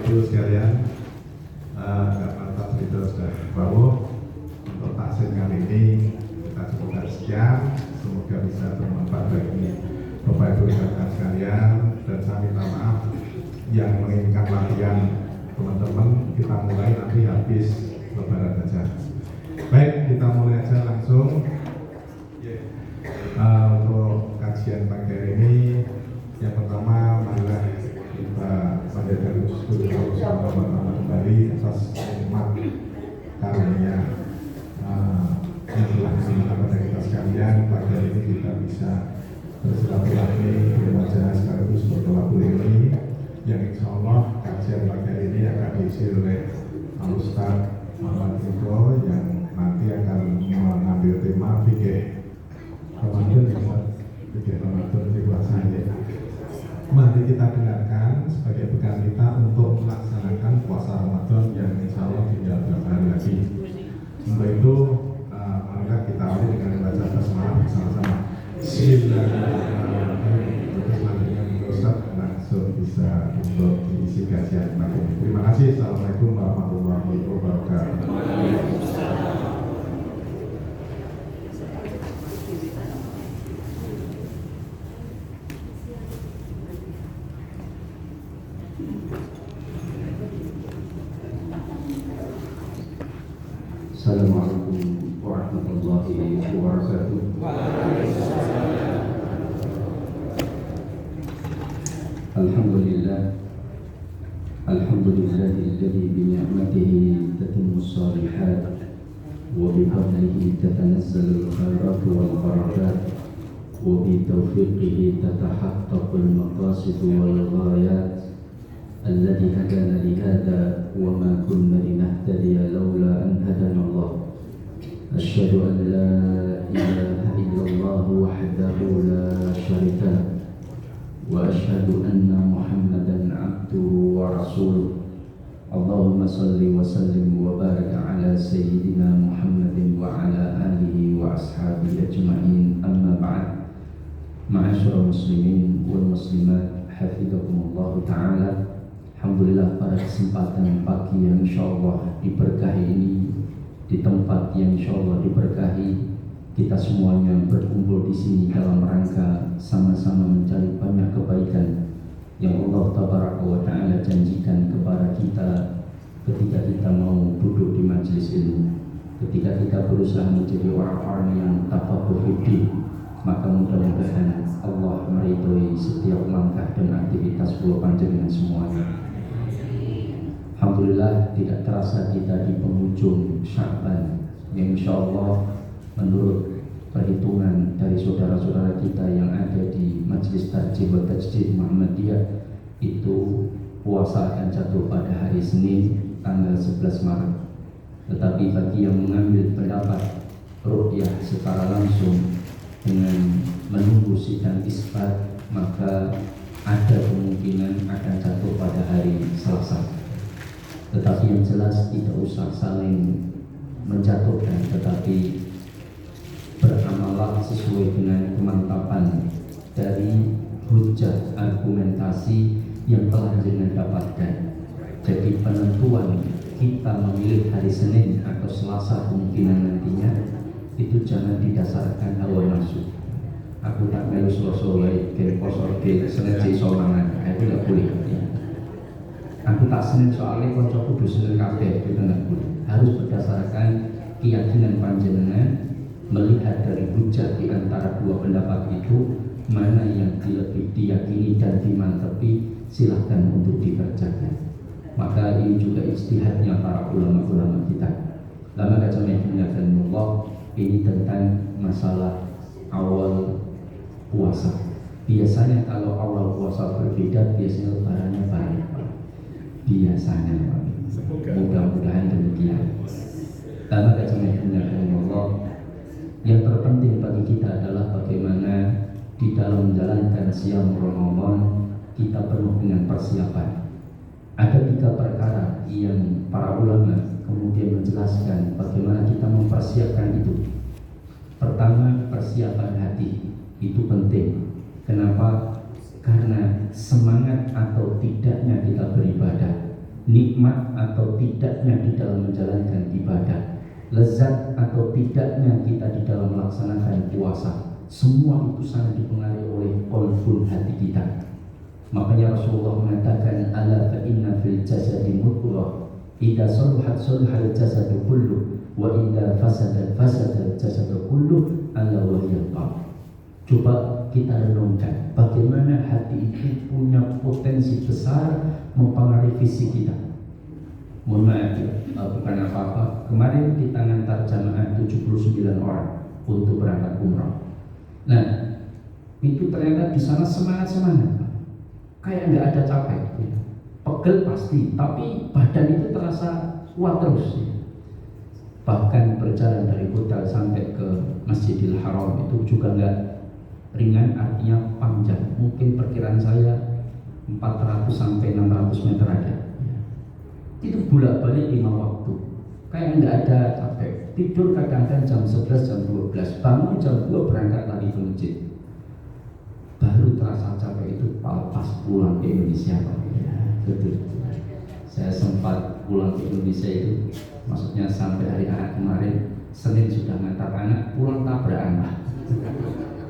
Ibu sekalian, karena cerita sudah bawa untuk taksin kali ini kita cukupkan sekian. Semoga bisa bermanfaat bagi Bapak Ibu rekan sekalian, dan saya minta maaf yang menginginkan latihan teman-teman kita mulai nanti habis lebaran saja. Baik, kita mulai aja langsung. Untuk kajian pagi hari ini, yang pertama marilah kita panjatkan syukur bersama kembali atas nikmat karunia yang telah diberikan kepada kita sekalian. Pagi hari ini kita bisa bersilaturahmi berwajah sekaligus bertolak ini, yang insya Allah kajian pagi hari ini akan diisi oleh Al-Ustaz Muhammad Ridho yang nanti akan mengambil tema fikih Ramadan. Fikih Ramadan di puasanya. Mari kita dengarkan sebagai bekal kita untuk melaksanakan puasa Ramadan yang insya Allah tinggal beberapa hari lagi. Untuk itu, marilah kita awali dengan membaca basmalah bersama-sama. Bismillahirrahmanirrahim. Terus nanti dengan Ustaz langsung bisa untuk diisi kajian pagi ini. Terima kasih. Assalamualaikum warahmatullahi wabarakatuh. Assalamualaikum warahmatullahi wabarakatuh. Alhamdulillah, alhamdulillahilladzi bi ni'matihi tatimmus shalihat wa bi fadlihi tatanazzalul khairatu wal barakat wa bi taufiqihi tatahaqqaqul maqasid wal ghayat الذي هدانا لهذا وما كنا لنهتدي لولا أن هدانا الله. أشهد أن لا إله إلا الله وحده لا شريك له وأشهد أن محمدا عبده ورسوله. اللهم صل وسلم وبارك على سيدنا محمد وعلى آله وأصحابه أجمعين. أما بعد. معاشر المسلمين والمسلمات حفظكم الله تعالى. Alhamdulillah, pada kesempatan pagi yang insya Allah diberkahi ini, di tempat yang insya Allah diberkahi, kita semuanya berkumpul di sini dalam rangka sama-sama mencari banyak kebaikan yang Allah Tabaraka wa Ta'ala janjikan kepada kita ketika kita mau duduk di majelis ilmu, ketika kita berusaha menjadi orang-orang yang tafaqquh fiddin. Maka mudah-mudahan Allah meridhoi setiap langkah dan aktivitas kula panjenengan semuanya. Alhamdulillah, tidak terasa kita di penghujung Sya'ban yang insya Allah menurut perhitungan dari saudara-saudara kita yang ada di Majelis Tarjih wa Tajdid Muhammadiyah itu puasa akan jatuh pada hari Senin tanggal 11 Maret. Tetapi bagi yang mengambil pendapat ru'yah secara langsung dengan menunggu sidang isbat, maka ada kemungkinan akan jatuh pada hari Selasa. Tetapi yang jelas tidak usah saling menjatuhkan, tetapi beramalah sesuai dengan kemantapan dari hujah argumentasi yang telah jenengan dapatkan. Jadi penentuan kita memilih hari Senin atau Selasa kemungkinan nantinya itu jangan didasarkan hawa nafsu. Aku tak melu Selasa wae ke poso ke Senin solangan, itu tidak boleh. Aku tak Senin soalnya konco kudu Senin kabeh, itu tidak boleh. Harus berdasarkan keyakinan panjenengan, melihat dari hujah di antara dua pendapat itu mana yang lebih diyakini dan dimantepi, silahkan untuk dikerjakan. Maka ini juga ijtihadnya para ulama-ulama kita. Lama kacamanya dan Allah, ini tentang masalah awal puasa. Biasanya kalau awal puasa berbeda, biasanya lebarannya banyak. Biasanya, mudah-mudahan demikian. Lama kacamanya dan Allah, yang terpenting bagi kita adalah bagaimana di dalam menjalankan siam Ramadan kita penuh dengan persiapan. Ada 3 perkara yang para ulama kemudian menjelaskan bagaimana kita mempersiapkan itu. Pertama, persiapan hati itu penting. Kenapa? Karena semangat atau tidaknya kita beribadah nikmat atau tidaknya di dalam menjalankan ibadah, lezat atau tidaknya kita di dalam melaksanakan puasa, semua itu sangat dipengaruhi oleh qalbun hati kita. Makanya Rasulullah mengatakan, ala fa inna fil jasadi mudghah, idza saluhat salahal jasadu kullu, wa idza fasadat fasadal jasadu kullu, ala wa hiya qalb. Coba kita renungkan bagaimana hati itu punya potensi besar mempengaruhi fisik kita. Mohon maaf ya, bukan apa-apa. Kemarin kita ngantar jamaah 79 orang untuk berangkat umrah. Nah, itu ternyata di sana semangat-semangat, kayak nggak ada capek, pegel pasti, tapi badan itu terasa kuat terus. Bahkan berjalan dari hotel sampai ke Masjidil Haram itu juga nggak ringan, artinya panjang. Mungkin perkiraan saya 400 sampai 600 meter ada. Itu bolak-balik 5 waktu, kayak nggak ada capek. Tidur kadang-kadang jam 11, jam 12, bangun jam 2 berangkat lagi ke masjid. Baru terasa capek itu pas pulang ke Indonesia. Betul. Saya sempat pulang ke Indonesia itu, maksudnya sampai hari Ahad kemarin, Senin sudah ngantar anak, pulang tabrakan Pak.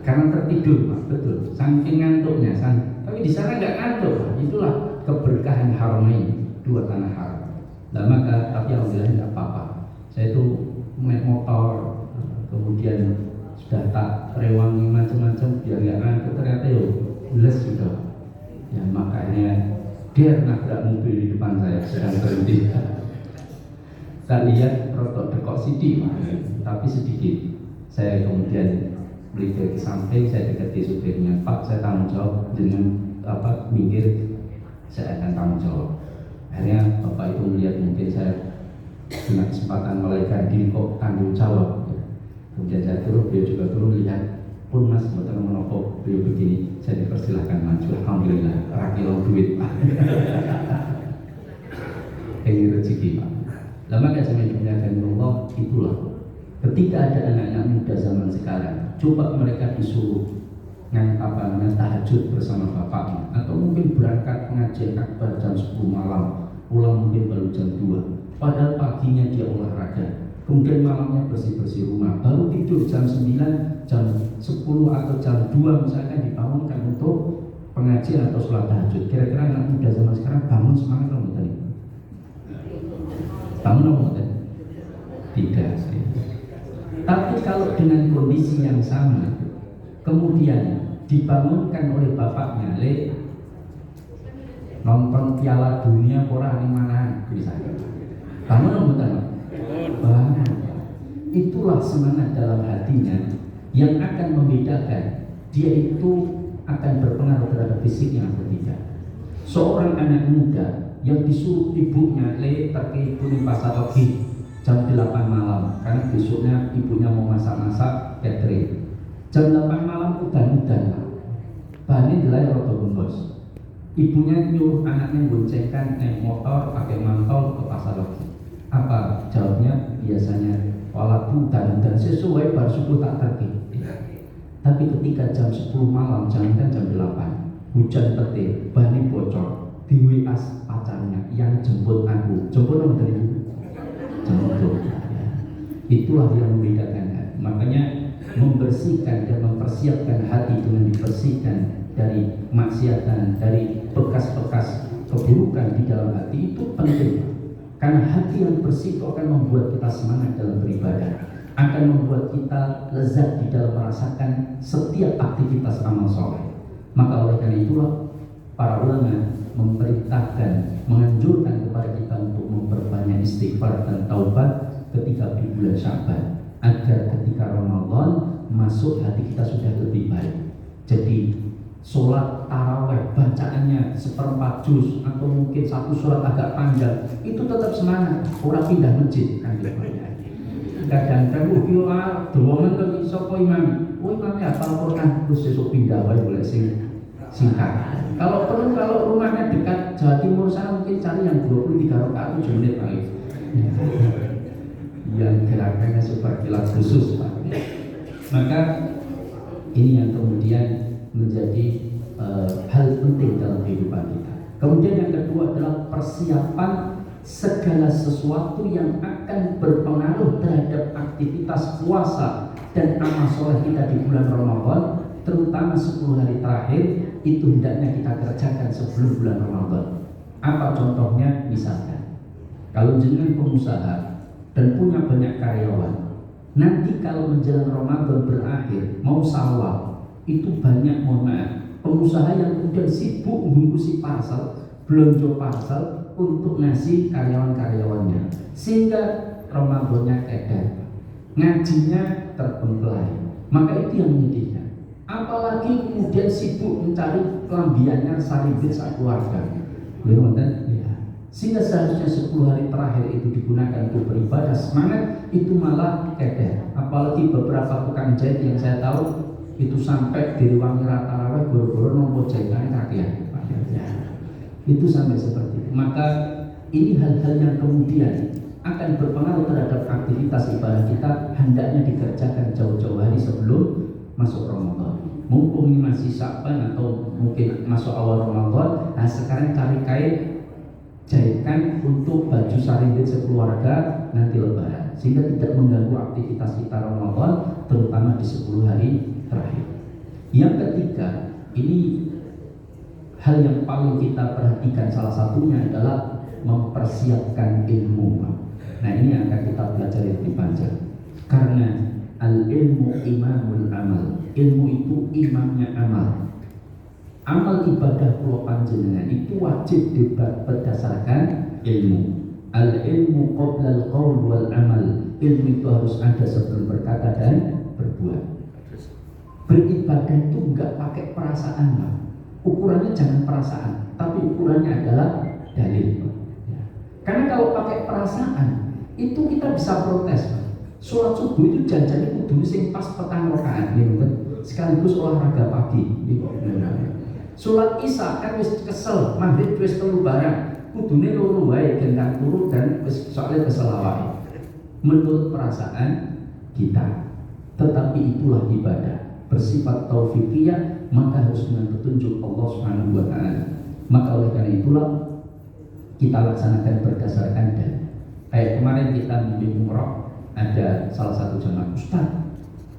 Karena tertidur Pak, betul. Saking ngantuknya, tapi di sana nggak ngantuk Pak. Itulah keberkahan Haramain, dua tanah haram. Nah maka, tapi alhamdulillah nggak apa-apa. Saya itu naik motor, kemudian sudah tak rewangi macam-macam biar nggak ngantuk. Ternyata yo les juga. Ya makanya dia nabrak mobil di depan saya sedang berhenti. Saya lihat rotok dekok sidik, tapi sedikit. Saya kemudian beli ke samping, saya dekati supirnya, Pak saya tanggung jawab dengan minggir, saya akan tanggung jawab. Akhirnya bapak itu melihat mungkin saya punya kesempatan melarikan diri kok tanggung jawab. Kemudian saya turun, beliau juga turun, lihat pun mas betul menopok beliau begini, saya dipersilahkan maju. Alhamdulillah, rakyat duit Pak. Ini rezeki Pak. Lama gak saya dimuliakan Allah, itulah ketika ada anak-anak muda zaman sekarang, coba mereka disuruh tahajud bersama bapaknya, atau mungkin berangkat pengajian akbar jam 10 malam, pulang mungkin baru jam 2, padahal paginya dia olahraga, kemudian malamnya bersih-bersih rumah, baru tidur jam 9, jam 10 atau jam 2 misalkan dibangunkan untuk pengajian atau sholat tahajud. Kira-kira anak muda zaman sekarang bangun semangat atau enggak? Bangun atau enggak? Tidak. Tapi kalau dengan kondisi yang sama, kemudian dibangunkan oleh bapaknya, nonton Piala Dunia orang mana misalnya, bangun atau enggak? Bangun. Itulah semangat dalam hatinya yang akan membedakan dia itu akan berpengaruh terhadap fisiknya atau tidak. Seorang anak muda yang disuruh ibunya pergi ke pasar pagi jam 8 malam, karena besoknya ibunya mau masak-masak catering. Jam 8 malam udan-udan, bahannya dilai roto bos. Ibunya nyuruh anaknya boncengkan naik motor pakai mantol ke pasar lagi. Apa jawabnya? Biasanya walaupun udan-udan sesuai bar subuh tak pergi. Tapi ketika jam 10 malam, jangan jam 8, hujan petir, bahannya bocor, di WA pacarnya yang jemput aku. Jemput apa tadi? Jemput. Itulah yang membedakan. Makanya membersihkan dan mempersiapkan hati dengan dibersihkan dari maksiatan, dari bekas-bekas keburukan di dalam hati itu penting. Karena hati yang bersih itu akan membuat kita semangat dalam beribadah, akan membuat kita lezat di dalam merasakan setiap aktivitas amal soleh. Maka oleh karena itulah para ulama memerintahkan, menganjurkan kepada kita untuk memperbanyak istighfar dan taubat ketika di bulan Sya'ban, agar ketika Ramadan masuk hati kita sudah lebih baik. Jadi sholat taraweh bacaannya 1/4 juz atau mungkin satu surat agak panjang, itu tetap semangat, orang pindah masjid kan gitu. Kadang-kadang doangan kok iso kok imam. Imamnya hafal Quran terus sesuk pindah wae boleh singkat. Kalau perlu, kalau rumahnya dekat Jawa Timur sana mungkin cari yang 23 rakaat 7 menit paling. Yang gerakannya seperti kelas khusus Pak. Maka ini yang kemudian menjadi hal penting dalam kehidupan kita. Kemudian yang kedua adalah persiapan segala sesuatu yang akan berpengaruh terhadap aktivitas puasa dan amal soleh kita di bulan Ramadan, terutama 10 hari terakhir itu hendaknya kita kerjakan sebelum bulan Ramadan. Apa contohnya? Misalkan kalau jenengan pengusaha dan punya banyak karyawan, nanti kalau menjelang Ramadan berakhir mau Syawal, itu banyak, mohon maaf, pengusaha yang kemudian sibuk membungkusi parcel, belanja parcel untuk ngasih karyawan-karyawannya, sehingga Ramadannya keder, ngajinya terbengkelai. Maka itu yang menyedihkan. Apalagi kemudian sibuk mencari kelambiannya saribit sak keluarga. Sehingga seharusnya 10 hari terakhir itu digunakan untuk beribadah semangat, itu malah keder. Apalagi beberapa tukang jahit yang saya tahu itu sampai direwangi rata-rata goro-goro nompo jahitannya kakian. Itu sampai seperti itu. Maka ini hal-hal yang kemudian akan berpengaruh terhadap aktivitas ibadah kita, hendaknya dikerjakan jauh-jauh hari sebelum masuk Ramadan. Mumpung ini masih Sya'ban atau mungkin masuk awal Ramadan, nah sekarang cari kain, jahitkan untuk baju saribit sekeluarga nanti Lebaran, sehingga tidak mengganggu aktivitas kita Ramadan, terutama di 10 hari terakhir. Yang ketiga, ini hal yang paling kita perhatikan, salah satunya adalah mempersiapkan ilmu. Nah ini yang akan kita belajar lebih panjang, karena al-ilmu imamul amal, ilmu itu imamnya amal. Amal ibadah kula panjenengan itu wajib berdasarkan ilmu. Al-ilmu qabla al-qaul wal amal, ilmu itu harus ada sebelum berkata dan berbuat. Beribadah itu enggak pakai perasaan, Pak. Ukurannya jangan perasaan, tapi ukurannya adalah dalil. Karena kalau pakai perasaan, itu kita bisa protes, Pak. Sholat subuh itu janjane kudu sing pas petang rakaat, sekaligus olahraga pagi. Sholat isya kan wis kesel, maghrib wis telu barang, kudune loro wae gendang turu dan wis soalnya kesel awake. Menurut perasaan kita, tetapi itulah ibadah bersifat taufikiyah, maka harus dengan petunjuk Allah Subhanahu wa taala. Maka oleh karena itulah kita laksanakan berdasarkan dan kayak kemarin kita bimbing umroh, ada salah satu jamaah, Ustaz,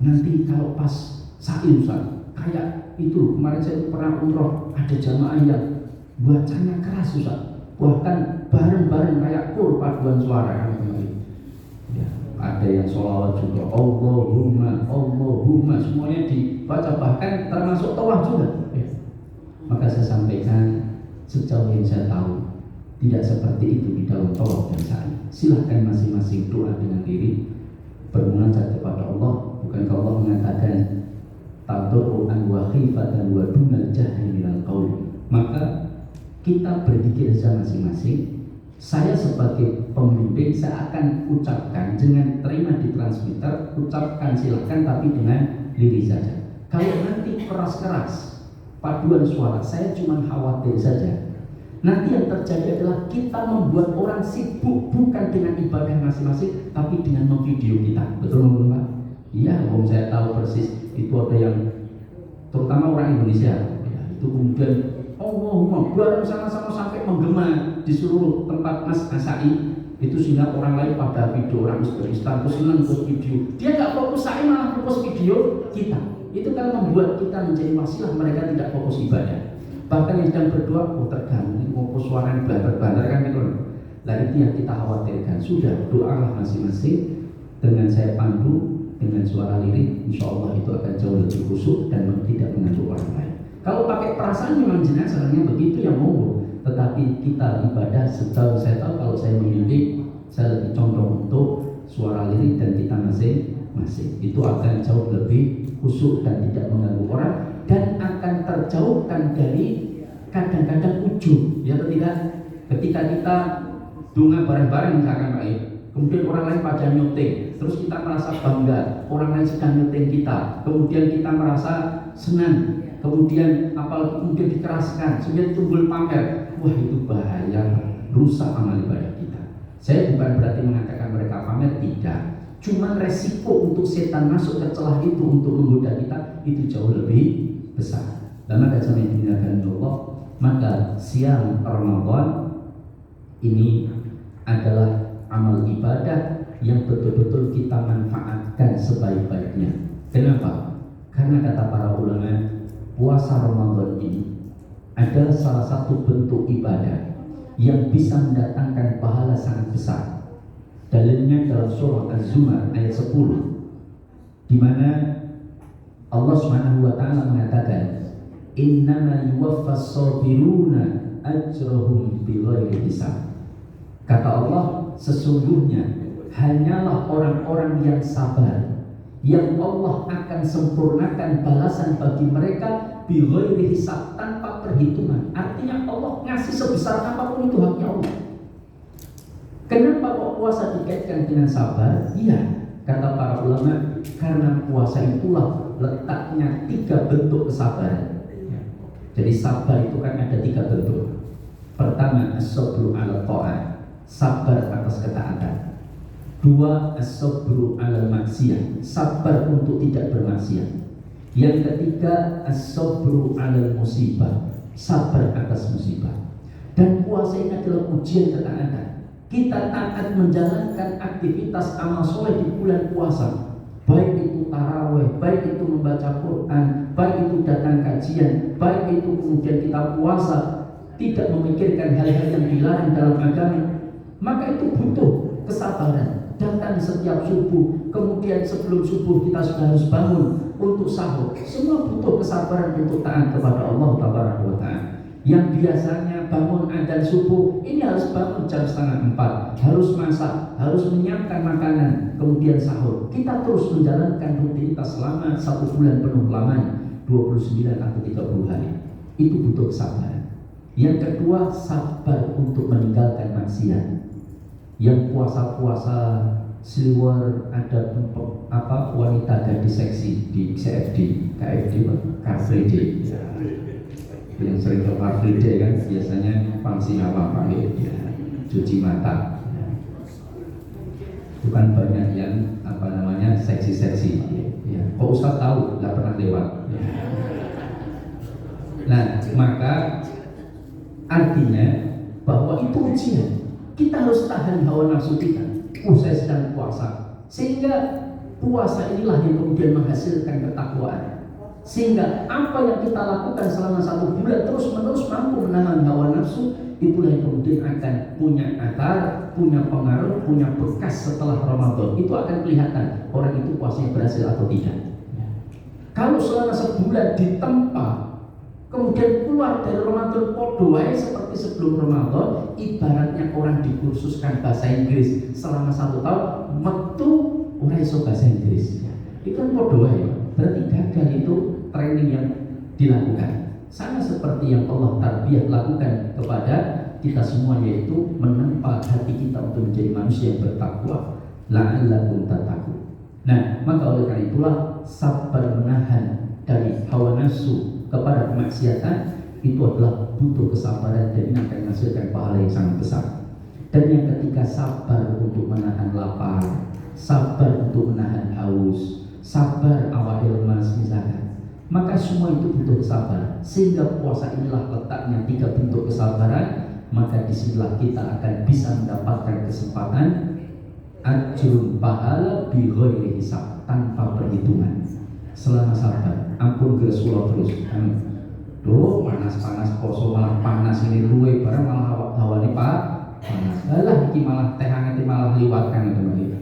nanti kalau pas sa'i Ustaz, kayak itu kemarin saya pernah umroh, ada jamaah yang bacanya keras Ustaz, bahkan bareng-bareng kayak kur paduan suara. Ya, ada yang sholawat juga, Allahumma, semuanya dibaca, bahkan termasuk tawaf juga. Ya. Maka saya sampaikan, sejauh yang saya tahu tidak seperti itu di dalam tawaf dan sa'i. Silahkan masing-masing doa dengan diri, bermunajat kepada Allah. Bukankah Allah mengatakan tadarruan wa khifatan wa dunal jahri minal qaul? Maka kita berzikir saja masing-masing. Saya sebagai pembimbing, saya akan ucapkan, jangan terima di transmitter, ucapkan silahkan tapi dengan diri saja. Kalau nanti keras-keras paduan suara, saya cuma khawatir saja. Nanti yang terjadi adalah kita membuat orang sibuk bukan dengan ibadah masing-masing, tapi dengan memvideo kita. Betul Pak? Iya, saya tahu persis. Itu ada yang terutama orang Indonesia, ya, itu kemudian Allahumma bareng sama-sama sampai menggema di seluruh tempat Mas Asai itu, sehingga orang lain pada video, orang Uzbekistan itu senang post video, dia nggak fokus sa'i malah fokus video kita. Itu kan membuat kita menjadi wasilah mereka tidak fokus ibadah. Bahkan yang sedang berdoa, terganggu, fokus suara yang banter-banter kan gitu. Nah itu yang kita khawatirkan. Sudah, doalah masing-masing dengan saya pandu dengan suara lirik, insya Allah itu akan jauh lebih khusyuk dan tidak mengganggu orang lain. Kalau pakai perasaan memang jenengan sebenarnya begitu yang monggo, tetapi kita ibadah sejauh saya tahu, kalau saya membimbing, saya lebih condong untuk suara lirik dan kita masing-masing. Itu akan jauh lebih khusyuk dan tidak mengganggu orang, dan akan terjauhkan dari kadang-kadang ujub, ya atau tidak? Ketika kita dunga bareng-bareng misalkan Pak, kemudian orang lain pada nyuting, terus kita merasa bangga, orang lain sedang nyuting kita, kemudian kita merasa senang, kemudian apalagi kemudian dikeraskan, sehingga timbul pamer. Wah itu bahaya, rusak amal ibadah kita. Saya bukan berarti mengatakan mereka pamer, tidak. Cuma resiko untuk setan masuk ke celah itu untuk menggoda kita itu jauh lebih besar. Dan maka sama yang dimuliakan Allah, Maka siang Ramadan ini adalah amal ibadah yang betul-betul kita manfaatkan sebaik-baiknya. Kenapa? Karena kata para ulama, puasa Ramadan ini adalah salah satu bentuk ibadah yang bisa mendatangkan pahala sangat besar. Dalilnya dalam surah Az-Zumar ayat 10, di mana Allah Subhanahu wa taala mengatakan, "Innama yuwaffas sabiruna ajrahum bighairi hisab." Kata Allah, sesungguhnya hanyalah orang-orang yang sabar yang Allah akan sempurnakan balasan bagi mereka bighairi hisab, tanpa perhitungan. Artinya Allah ngasih sebesar apapun itu haknya Allah. Kenapa kok puasa dikaitkan dengan sabar? Iya, kata para ulama, karena puasa itulah letaknya 3 bentuk kesabaran. Jadi sabar itu kan ada 3 bentuk. Pertama, as-sabru 'ala ta'ah, sabar atas ketaatan. 2, as-sabru 'ala maksiyah, sabar untuk tidak bermaksiat. Yang ketiga, as-sabru 'ala musibah, sabar atas musibah. Dan puasa ini adalah ujian ketaatan. Kita taat menjalankan aktivitas amal soleh di bulan puasa, baik itu taraweh, baik itu membaca Quran, baik itu datang kajian, baik itu kemudian kita puasa tidak memikirkan hal-hal yang dilarang dalam agama, maka itu butuh kesabaran. Datang setiap subuh, kemudian sebelum subuh kita sudah harus bangun untuk sahur. Semua butuh kesabaran untuk taat kepada Allah Tabaraka wa Ta'ala. Yang biasanya bangun adzan subuh, ini harus bangun jam 3:30, harus masak, harus menyiapkan makanan, kemudian sahur. Kita terus menjalankan rutinitas selama 1 bulan penuh lamanya, 29 atau 30 hari. Itu butuh kesabaran. Yang kedua, sabar untuk meninggalkan maksiat. Yang puasa-puasa seliwer, ada wanita gadis seksi di CFD, Car Free Day. Yang sering ke Car Free Day kan biasanya fungsi apa pakai cuci mata. Bukan banyak yang seksi-seksi. Ya. Kok Ustaz tahu? Nggak pernah lewat. Nah, maka artinya bahwa itu ujian. Kita harus tahan hawa nafsu kita. Saya sedang puasa, sehingga puasa inilah yang kemudian menghasilkan ketakwaan. Sehingga apa yang kita lakukan selama 1 bulan terus-menerus mampu menahan hawa nafsu, itulah yang kemudian akan punya akar, punya pengaruh, punya bekas setelah Ramadan. Itu akan kelihatan orang itu puasanya berhasil atau tidak. Kalau selama sebulan ditempa, kemudian keluar dari Ramadan podo wae seperti sebelum Ramadan, ibaratnya orang dikursuskan bahasa Inggris selama 1 tahun, metu ora iso bahasa Inggris. Itu kan podo wae. Berarti gagal itu training yang dilakukan. Sama seperti yang Allah tarbiyah lakukan kepada kita semua, yaitu menempa hati kita untuk menjadi manusia yang bertakwa, la'allakum tattaqun. Nah, maka oleh karena itulah sabar menahan dari hawa nafsu kepada kemaksiatan itu adalah butuh kesabaran, dan ini akan menghasilkan pahala yang sangat besar. Dan yang ketiga, sabar untuk menahan lapar, sabar untuk menahan haus, sabar awal lemas misalkan. Maka semua itu butuh kesabaran. Sehingga puasa inilah letaknya 3 bentuk kesabaran. Maka disinilah kita akan bisa mendapatkan kesempatan ajrun, pahala bighairi hisab, tanpa perhitungan. Selama sabar, ampun Rasulullah terus. Duh, panas-panas poso malah panas ini luwe barang malah hawane panas. Alah iki malah teh hangat malah liwat kan teman-teman.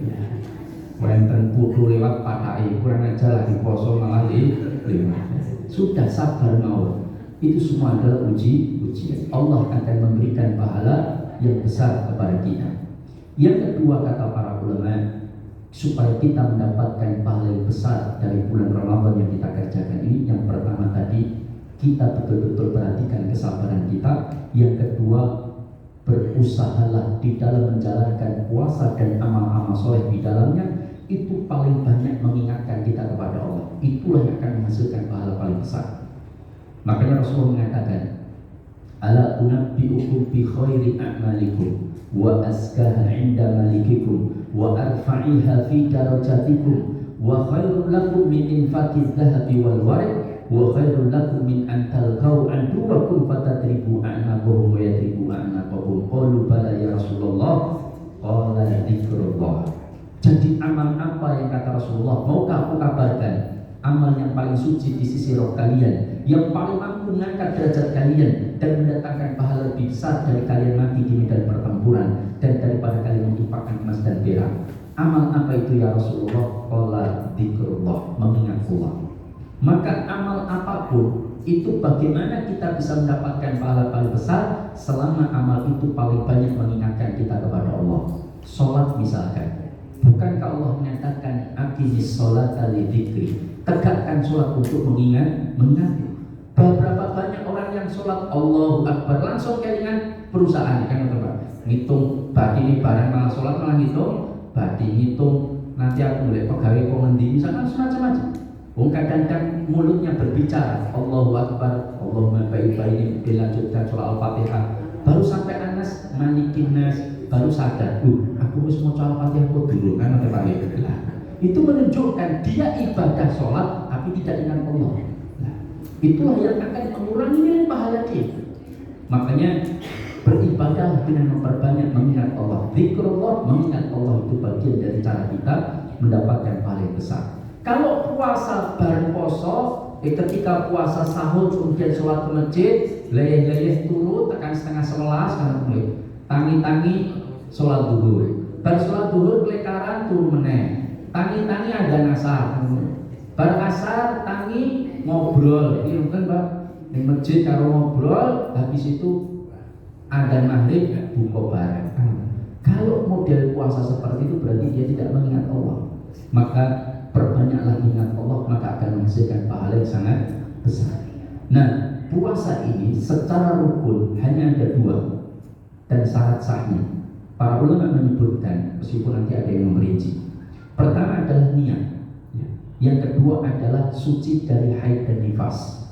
Wenten putu lewat padai, kurang aja lagi poso malah lewat. Sudah sabar mau. Itu semua adalah ujian. Allah akan memberikan pahala yang besar kepada kita. Yang kedua, kata para ulama, supaya kita mendapatkan pahala yang besar dari bulan Ramadan yang kita kerjakan ini, yang pertama tadi, kita betul-betul perhatikan kesabaran kita. Yang kedua, berusahalah di dalam menjalankan puasa dan amal-amal soleh di dalamnya, itu paling banyak mengingatkan kita kepada Allah. Itulah yang akan menghasilkan pahala paling besar. Makanya Rasulullah mengatakan, ala unabbi'ukum bi khairi a'malikum wa azkaha 'inda malikikum wa arfa'iha fi darajatikum wa khairul lakum min infaqidz dhahabi wal warid wa khairul lakum min an talqau aduwakum fatadribu a'naqahum wa yadribu a'naqahum. Qalu bala ya Rasulullah. Qala dzikrullah. Jadi amal apa yang kata Rasulullah? Maukah aku kabarkan amal yang paling suci di sisi roh kalian, yang paling mampu mengangkat derajat kalian dan mendatangkan pahala lebih besar dari kalian mati di medan pertempuran dan daripada kalian menginfakkan emas dan perak. Amal apa itu ya Rasulullah? Qala dzikrullah, mengingat Allah. Maka amal apapun itu bagaimana kita bisa mendapatkan pahala paling besar selama amal itu paling banyak mengingatkan kita kepada Allah. Sholat misalkan, bukankah Allah menyatakan aqimis sholata lidzikri, tegakkan sholat untuk mengingat. Beberapa banyak orang yang sholat Allahu Akbar langsung kelingan perusahaan kan teman, ngitung badi ini barang malah sholat malah ngitung badi, ngitung nanti aku mulai pegawai kok ngendi misalkan semacam-macam. Kadang-kadang mulutnya berbicara Allahu Akbar, Allahumma baik-baik, dilanjutkan surah Al-Fatihah, baru sampai Anas Malikin Nas baru sadar, aku harus mau Al-Fatihah kok dulu kan ada balik. Itu menunjukkan dia ibadah sholat tapi tidak ingat Allah. Itulah yang akan mengurangi nilai pahala dia. Makanya beribadah dengan memperbanyak mengingat Allah. Zikrullah, mengingat Allah itu bagian dari cara kita mendapatkan pahala yang besar. Kalau puasa bareng poso, ketika puasa sahur kemudian sholat ke masjid, leyeh-leyeh turu tekan setengah 11 karena mulai tangi-tangi sholat duhur. Bar sholat duhur kelekaran turu meneh. Tangi-tangi ada nasar. Bar asar tangi ngobrol. Ini mungkin Pak di masjid kalau ngobrol, habis itu ada maghrib buka bareng. Kalau model puasa seperti itu berarti dia tidak mengingat Allah. Maka perbanyaklah ingat Allah, maka akan menghasilkan pahala yang sangat besar. Nah, puasa ini secara rukun hanya ada 2 dan syarat sahnya. Para ulama menyebutkan, meskipun nanti ada yang merinci. Pertama adalah niat. Yang kedua adalah suci dari haid dan nifas.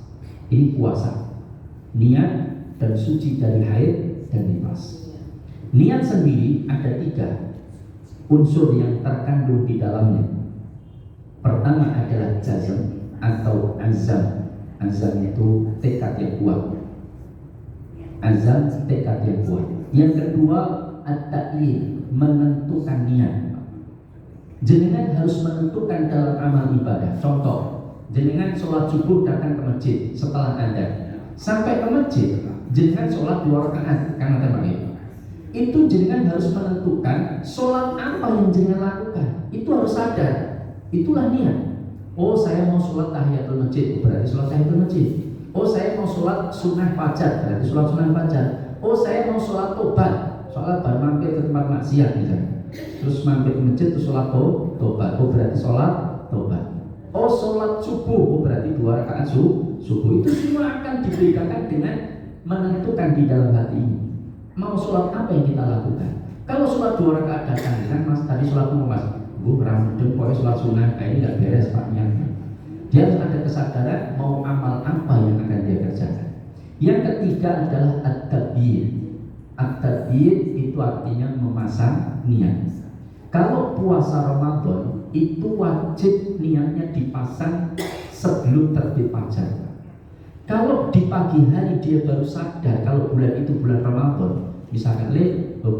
Ini puasa. Niat dan suci dari haid dan nifas. Niat sendiri ada 3 unsur yang terkandung di dalamnya. Pertama adalah jazm atau azam. Azam itu tekad yang kuat. Azam tekad yang kuat. Yang kedua at-ta'yin, menentukan niat. Jenengan harus menentukan dalam amal ibadah. Contoh, jenengan sholat subuh datang ke masjid setelah adzan. Sampai ke masjid, jenengan sholat 2 rakaat karena tema itu jenengan harus menentukan sholat apa yang jenengan lakukan. Itu harus sadar. Itulah niat. Oh, saya mau sholat tahiyatul masjid, berarti sholat tahiyatul masjid. Oh, saya mau sholat sunnah fajar, berarti sholat sunnah fajar. Oh, saya mau sholat tobat, sholat baru mampir ke tempat maksiat misalnya. Terus mampir ke masjid terus sholat tobat. Oh, berarti sholat tobat. Oh, sholat subuh, oh berarti 2 rakaat subuh. Itu semua akan dibedakan dengan menentukan di dalam hati ini. Mau sholat apa yang kita lakukan? Kalau sholat 2 rakaat datang, kan mas tadi sholat mas. Ramadan pokoknya sholat sunnah, ini nggak beres Pak niatnya. Dia harus ada kesadaran mau amal apa yang akan dia kerjakan. Yang ketiga adalah at-tadbir. At-tadbir itu artinya memasang niat. Kalau puasa Ramadan itu wajib niatnya dipasang sebelum terbit fajar. Kalau di pagi hari dia baru sadar kalau bulan itu bulan Ramadan, misalkan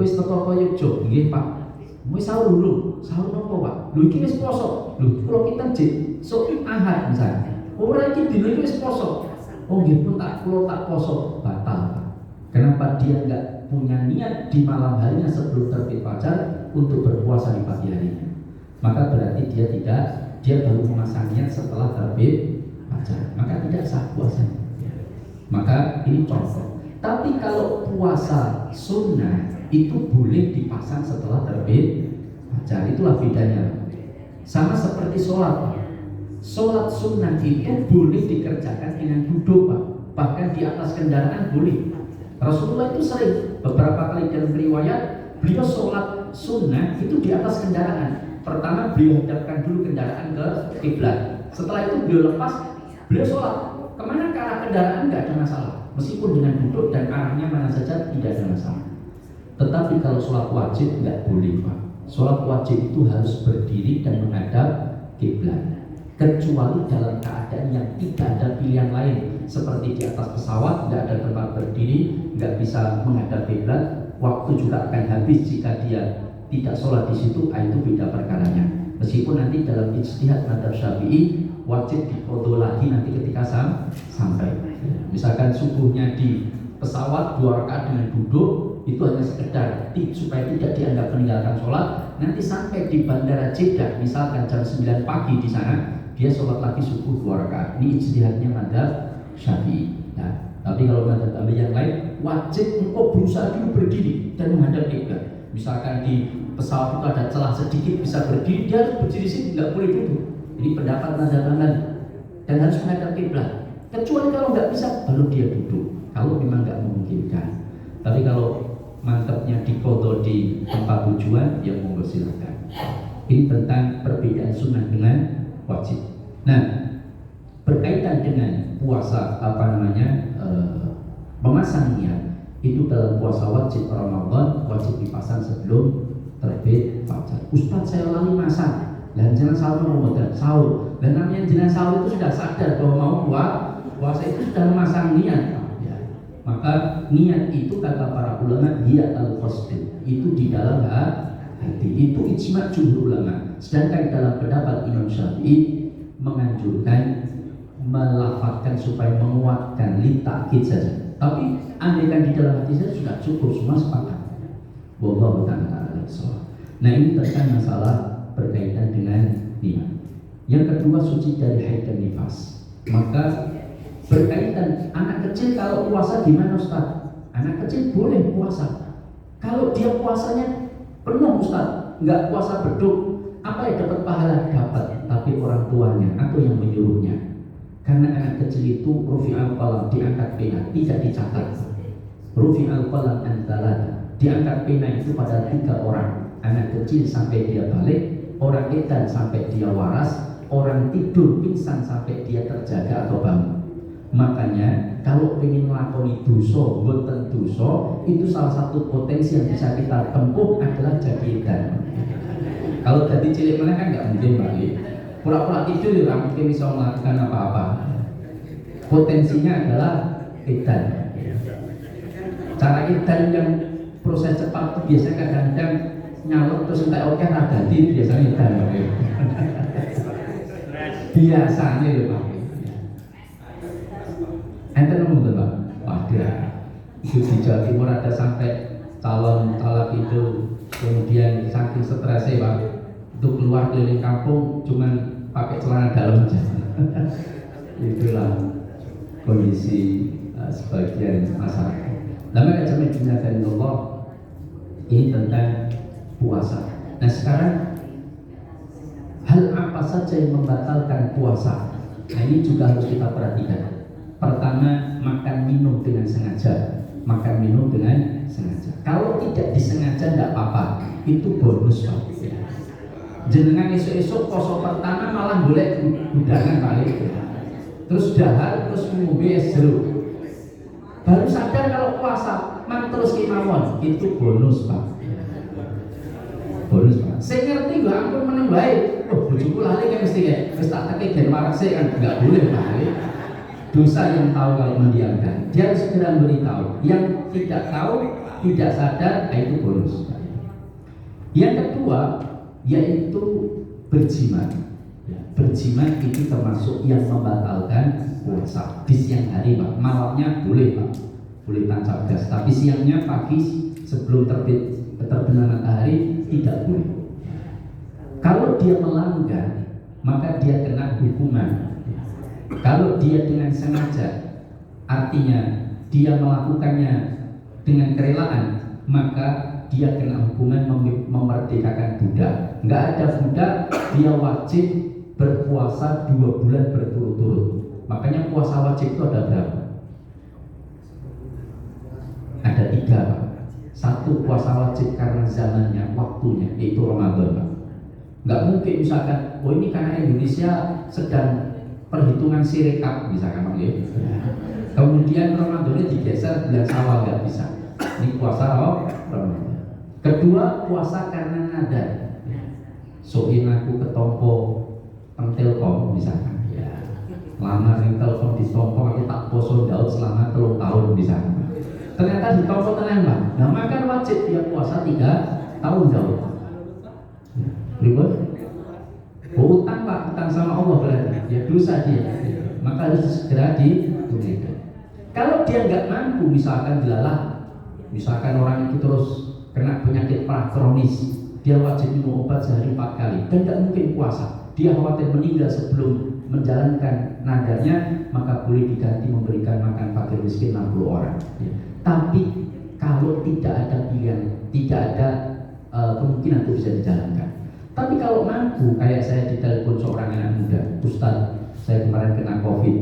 wis teko koyo Jog nggih Pak. Wis sahur dulu, sahur nopo Pak? Lho iki wis poso. Lho kula kita jek sok Ahad misalnya. Ora iki dina iki wis poso. Oh nggih pun kula tak poso, batal. Kenapa dia enggak punya niat di malam harinya sebelum terbit fajar untuk berpuasa di pagi harinya? Maka berarti dia baru memasang niat setelah terbit fajar. Maka tidak sah puasanya. Maka ini contoh. Tapi kalau puasa sunnah itu boleh dipasang setelah terbit fajar. Itulah bedanya. Sama seperti sholat. Sholat sunnah itu boleh dikerjakan dengan duduk Pak. Bahkan di atas kendaraan boleh. Rasulullah itu sering, beberapa kali dalam riwayat beliau sholat sunnah itu di atas kendaraan. Pertama beliau hadapkan dulu kendaraan ke kiblat. Setelah itu beliau lepas, beliau sholat. Kemana ke arah kendaraan nggak ada masalah. Meskipun dengan duduk dan arahnya mana saja tidak ada masalah. Tetapi kalau sholat wajib nggak boleh Pak. Sholat wajib itu harus berdiri dan menghadap kiblat. kecuali dalam keadaan yang tidak ada pilihan lain, seperti di atas pesawat tidak ada tempat berdiri, nggak bisa menghadap kiblat, waktu juga akan habis jika dia tidak sholat di situ, itu beda perkaranya. Meskipun nanti dalam ijtihad madzhab Syafi'i wajib diqodho lagi nanti ketika sampai. Misalkan subuhnya di pesawat 2 rakaat dengan duduk, itu hanya sekedar supaya tidak dianggap meninggalkan sholat. Nanti sampai di bandara Jeddah, misalkan jam 9 pagi di sana, dia sholat lagi subuh 2 rakaat. Ini ijtihadnya madzhab Syafi'i. Nah, tapi kalau madzhab yang lain, wajib engkau berusaha dulu berdiri dan menghadap kiblat. Misalkan di pesawat itu ada celah sedikit bisa berdiri, dia harus berdiri sini, nggak boleh duduk. Ini pendapat madzhab lain dan harus menghadap kiblat. Kecuali kalau nggak bisa, baru dia duduk. Kalau memang nggak memungkinkan. Tapi kalau mantapnya diqodho di tempat tujuan, ya monggo silakan. Ini tentang perbedaan sunnah dengan wajib. Nah, berkaitan dengan puasa memasang niat itu dalam puasa wajib Ramadan wajib dipasang sebelum terbit fajar. Ustaz, saya lali masang, dan jangan sahur Ramadan sahur. Dan namanya jenazah sahur itu sudah sadar bahwa mau puasa itu sudah memasang niat. Maka niat itu kata para ulama dia al-qasd, itu di dalam hati, itu ijma' jumhur ulama. Sedangkan dalam pendapat Imam Syafi'i menganjurkan melafazkan supaya menguatkan litakid saja. Tapi andaikan di dalam hati saya sudah cukup, semua sepakat. Wallahu ta'ala a'lam. Nah, ini tentang masalah berkaitan dengan niat. Yang kedua, suci dari haid dan nifas. Maka berkaitan anak kecil kalau puasa gimana Ustaz? Anak kecil boleh puasa. Kalau dia puasanya penuh Ustaz, nggak puasa beduk, apa yang dapat pahala? Dapat, tapi orang tuanya atau yang menyuruhnya. Karena anak kecil itu rufi'al qalam, diangkat pena, tidak dicatat. Rufi'al qalam antara, diangkat pena itu pada 3 orang. Anak kecil sampai dia balik, orang edan sampai dia waras, orang tidur pingsan sampai dia terjaga atau bangun. Makanya kalau ingin melakoni dosa, boten dosa, itu salah satu potensi yang bisa kita tempuh adalah jadi edan. Kalau jadi cilik mana kan nggak mungkin balik. Pura-pura tidur ya mungkin bisa melakukan apa-apa. Potensinya adalah edan. Cara edan yang proses cepat itu biasanya kadang-kadang nyalur terus entek oke radati biasanya edan. Biasanya loh Pak. Enten ngomong tuh Pak. Waduh. Itu di Jawa Timur ada sampai calon talak itu kemudian saking stresnya Pak, itu keluar keliling kampung cuman pakai celana dalam aja. Itulah kondisi sebagian masyarakat. Namanya jami'ah dari Allah ini tentang puasa. Nah sekarang hal apa saja yang membatalkan puasa? Nah ini juga harus kita perhatikan. Pertama, makan minum dengan sengaja. Makan minum dengan sengaja. Kalau tidak disengaja tidak apa-apa, itu bonus Pak. Jenengan esok-esok poso pertama malah boleh udangan balik, terus dahar, terus ngombe es jeruk, baru sadar kalau puasa man terus kemawon, itu bonus Pak. Bonus Pak. Saya ngerti gak ampun meneng baik. Oh bojoku lali kan mesti kayak wis tak teke gen warak sik kan enggak boleh Pak. Dosa yang tahu kalau mendiamkan, dia harus segera memberitahu. Yang tidak tahu, tidak sadar, itu bonus. Yang kedua yaitu berjimat. Berjimat itu termasuk yang membatalkan puasa. Di siang hari Pak, malamnya boleh Pak, boleh tancap gas. Tapi siangnya pagi sebelum terbenam matahari tidak boleh. Kalau dia melanggar, maka dia kena hukuman. Kalau dia dengan sengaja, artinya dia melakukannya dengan kerelaan, maka dia kena hukuman memerdekakan budak. Nggak ada budak, dia wajib berpuasa 2 bulan berturut-turut. Makanya puasa wajib itu ada berapa? Ada 3 Pak. 1 puasa wajib karena zamannya, waktunya, yaitu Ramadan Pak. Nggak mungkin misalkan, oh ini karena Indonesia sedang perhitungan sirekap misalkan Pak ya. Kemudian Ramadannya digeser bulan Syawal, nggak bisa. Ini puasa Ramadan. Kedua, puasa karena nadar. Soin aku ketompo Telkom misalkan, ya. Lamar yang Telkom ditompok aku tak poso daud selama 3 tahun misalkan. Ternyata ditompok tenang Pak. Nah maka wajib dia puasa 3 tahun daud. Ribet? Utang Pak, utang sama Allah berarti. Ya dosa dia. Maka harus segera ditunaikan. Kalau dia nggak mampu, misalkan dilalah, misalkan orang itu terus kena penyakit parah kronis, dia wajib minum obat sehari 4 kali dan tidak mungkin puasa. Dia khawatir meninggal sebelum menjalankan nadarnya, maka boleh diganti memberikan makan fakir miskin 60 orang. Ya. Tapi kalau tidak ada pilihan, tidak ada kemungkinan itu bisa dijalankan. Tapi kalau mampu, kayak saya ditelepon seorang anak muda, Ustaz, saya kemarin kena COVID,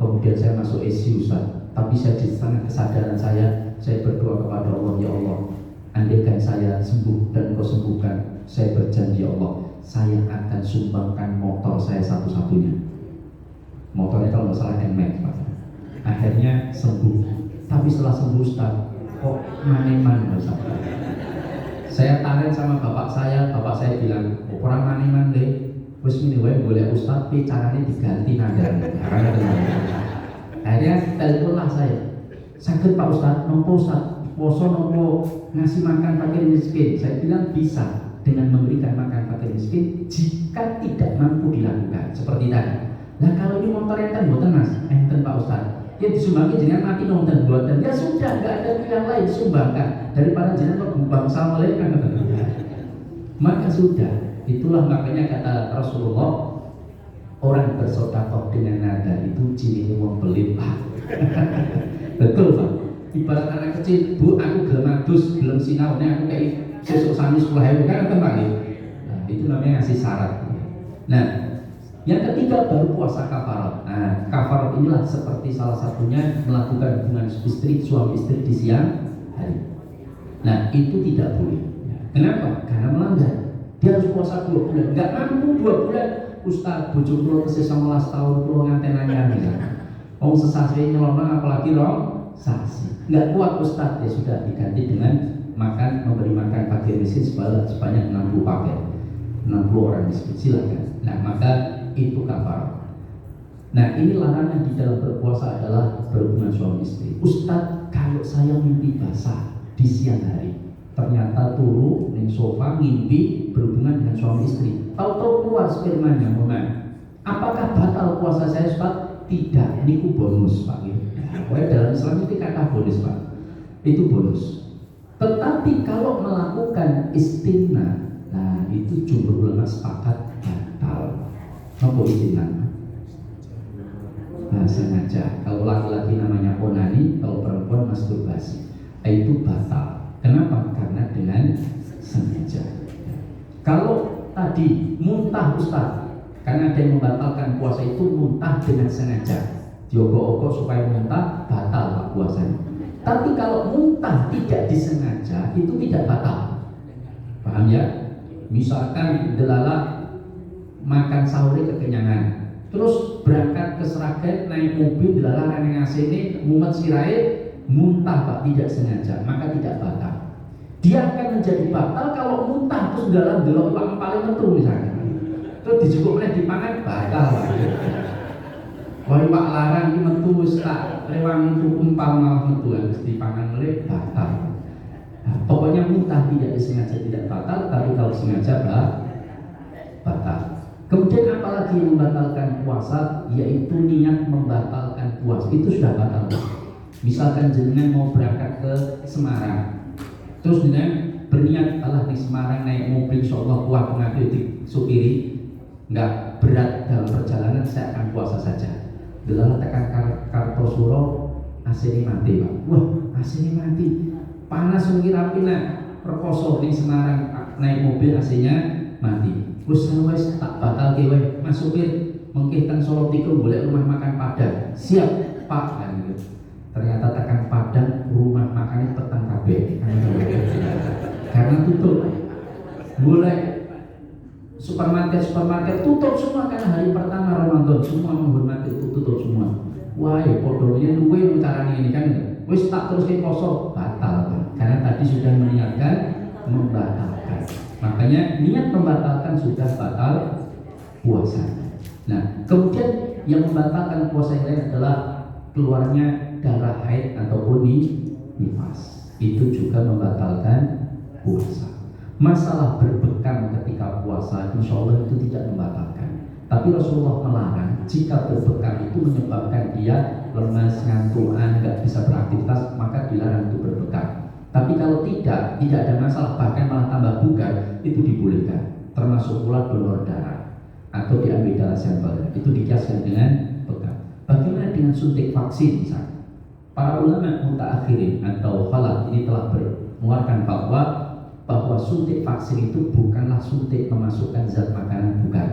kemudian saya masuk ICU Ustaz. Tapi saya di tengah kesadaran saya berdoa kepada Allah, ya Allah, andaikan saya sembuh dan Kau sembuhkan, saya berjanji ya Allah, saya akan sumbangkan motor saya satu-satunya. Motornya kalau nggak salah NMAX Pak. Akhirnya sembuh. Tapi setelah sembuh Ustaz, kok maneman Ustaz? Saya tanya sama bapak saya bilang, orang maneman deh. Terus ini boleh Ustaz, tapi caranya diganti nadar. Akhirnya teleponlah saya. Sakit Pak Ustaz, nopo Ustaz, poso nopo ngasih makan fakir miskin. Saya bilang bisa dengan memberikan makan fakir miskin jika tidak mampu dilakukan seperti tadi. Nah kalau ini motor enten buatan Mas, enten Pak Ustaz. Ya disumbangi jenengan mati nonton buatan. Ya sudah, nggak ada pilihan lain, sumbangkan daripada jenengan bangsa mereka. Maka sudah, itulah makanya kata Rasulullah, orang bersedekah dengan nada itu cirinya wong pelit Pak. Betul Pak. Ibarat anak kecil, Bu, aku gelem adus, gelem sinau, aku kayak sesuk sami 10.000 kan Pak. Nah, itu namanya ngasih syarat. Nah, yang ketiga baru puasa kafarat. Nah, kafarat inilah seperti salah satunya melakukan hubungan istri, suami istri di siang hari. Nah, itu tidak boleh. Kenapa? Karena melanggar. Dia harus puasa 2 bulan. Enggak mampu 2 bulan. Ustaz, bojo kula tesih 19 tahun kula nganten anyar. Wong sesasi nyelonong apalagi rong sasi. Enggak kuat Ustaz, ya sudah diganti dengan memberi makan fakir miskin sebanyak 60 paket. 60 orang miskin silakan. Nah, maka itu kafarat. Nah, ini larangan di dalam berpuasa adalah berhubungan suami istri. Ustaz, kalau saya mimpi basah di siang hari, ternyata turu di sofa mimpi berhubungan dengan suami istri, tahu-tahu keluar spermanya, apakah batal puasa saya Ustaz? Tidak, ini bonus Pak. Dalam Islam itu kata bonus Pak, itu bonus. Tetapi kalau melakukan istimna, nah itu jumhur ulama sepakat batal. Apa istimna? Sengaja. Kalau laki-laki namanya onani, kalau perempuan masturbasi. Itu batal. Kenapa? Karena dengan sengaja. Kalau tadi muntah Ustaz, karena ada yang membatalkan puasa itu muntah dengan sengaja. Diogo-ogo supaya muntah, batal Pak puasanya. Tapi kalau muntah tidak disengaja, itu tidak batal. Paham ya? Misalkan delala makan sahur kekenyangan, terus berangkat ke Sragen naik mobil dilarang yang ngasih mumet sirai muntah Pak tidak sengaja, maka tidak batal. Dia akan menjadi batal kalau muntah terus dalam delok yang paling metu misalnya, terus dicukup oleh dipangan batal Pak. Wah Pak larang ini metu wis tak lewang metu umpal malah metu harus dipangan oleh batal. Nah, pokoknya muntah tidak disengaja tidak batal, tapi kalau sengaja batal. Kemudian apalagi yang membatalkan puasa, yaitu niat membatalkan puasa, itu sudah batal. Misalkan jenengan mau berangkat ke Semarang, terus jenengan berniat Allah di Semarang naik mobil, insyaallah kuat mengambil di supiri, nggak berat dalam perjalanan, saya akan puasa saja. Delala tekan Kartosuro, AC ini mati Pak. Wah AC ini mati, panas mengira pina, perkoso di Semarang naik mobil AC-nya mati. Wes tak batal kewe, Mas supir mengkih teng Solo Tiku boleh rumah makan Padang. Siap Pak kan gitu. Ternyata tekan Padang rumah makannya petang kabeh. Karena tutup. Boleh supermarket tutup semua karena hari pertama Ramadan, semua menghormati itu tutup semua. Wah, podonya luwe carane ini kan. Wes tak terus ke poso batal kan. Karena tadi sudah meniatkan membatalkan. Makanya niat membatalkan sudah batal puasa. Nah, kemudian yang membatalkan puasa yang lain adalah keluarnya darah haid ataupun nifas. Itu juga membatalkan puasa. Masalah berbekam ketika puasa, insya Allah itu tidak membatalkan. Tapi Rasulullah melarang jika berbekam itu menyebabkan dia lemas, ngantuan, nggak bisa beraktivitas, maka dilarang untuk berbekam. Tapi kalau tidak ada masalah, bahkan malah tambah bugar, itu dibolehkan. Termasuk pula donor darah atau diambil darah sampel, itu dikiaskan dengan bekam. Bagaimana dengan suntik vaksin misalnya? Para ulama mutaakhirin atau khalaf ini telah mengeluarkan fatwa bahwa suntik vaksin itu bukanlah suntik memasukkan zat makanan, bukan.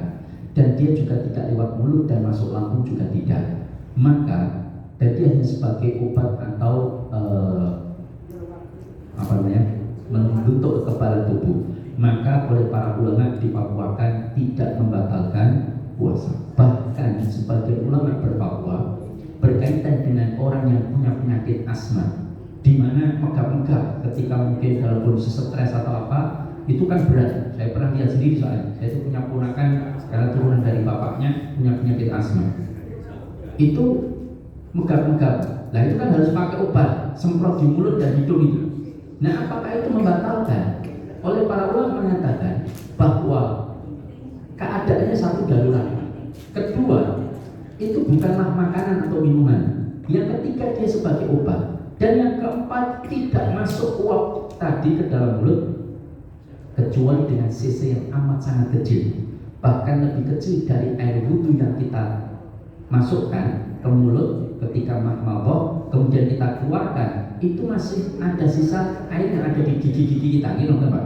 Dan dia juga tidak lewat mulut dan masuk lambung juga tidak. Maka dan dia hanya sebagai obat atau membentuk kekebalan tubuh. Maka oleh para ulama difatwakan tidak membatalkan puasa. Bahkan sebagian ulama berfatwa berkaitan dengan orang yang punya penyakit asma, di mana megap-megap ketika mungkin dalam kondisi stres atau apa, itu kan berat. Saya pernah lihat sendiri soalnya. Saya itu punya ponakan karena turunan dari bapaknya punya penyakit asma. Itu megap-megap. Nah itu kan harus pakai obat, semprot di mulut dan hidung itu. Nah apakah itu membatalkan? Oleh para ulama mengatakan bahwa keadaannya satu darurat. Kedua, itu bukanlah makanan atau minuman. Yang ketiga dia sebagai obat. Dan yang keempat tidak masuk uap tadi ke dalam mulut kecuali dengan cc yang amat sangat kecil, bahkan lebih kecil dari air wudhu yang kita masukkan ke mulut ketika mahmadhah, kemudian kita keluarkan, itu masih ada sisa air yang ada di gigi-gigi kita, gitu kan Pak?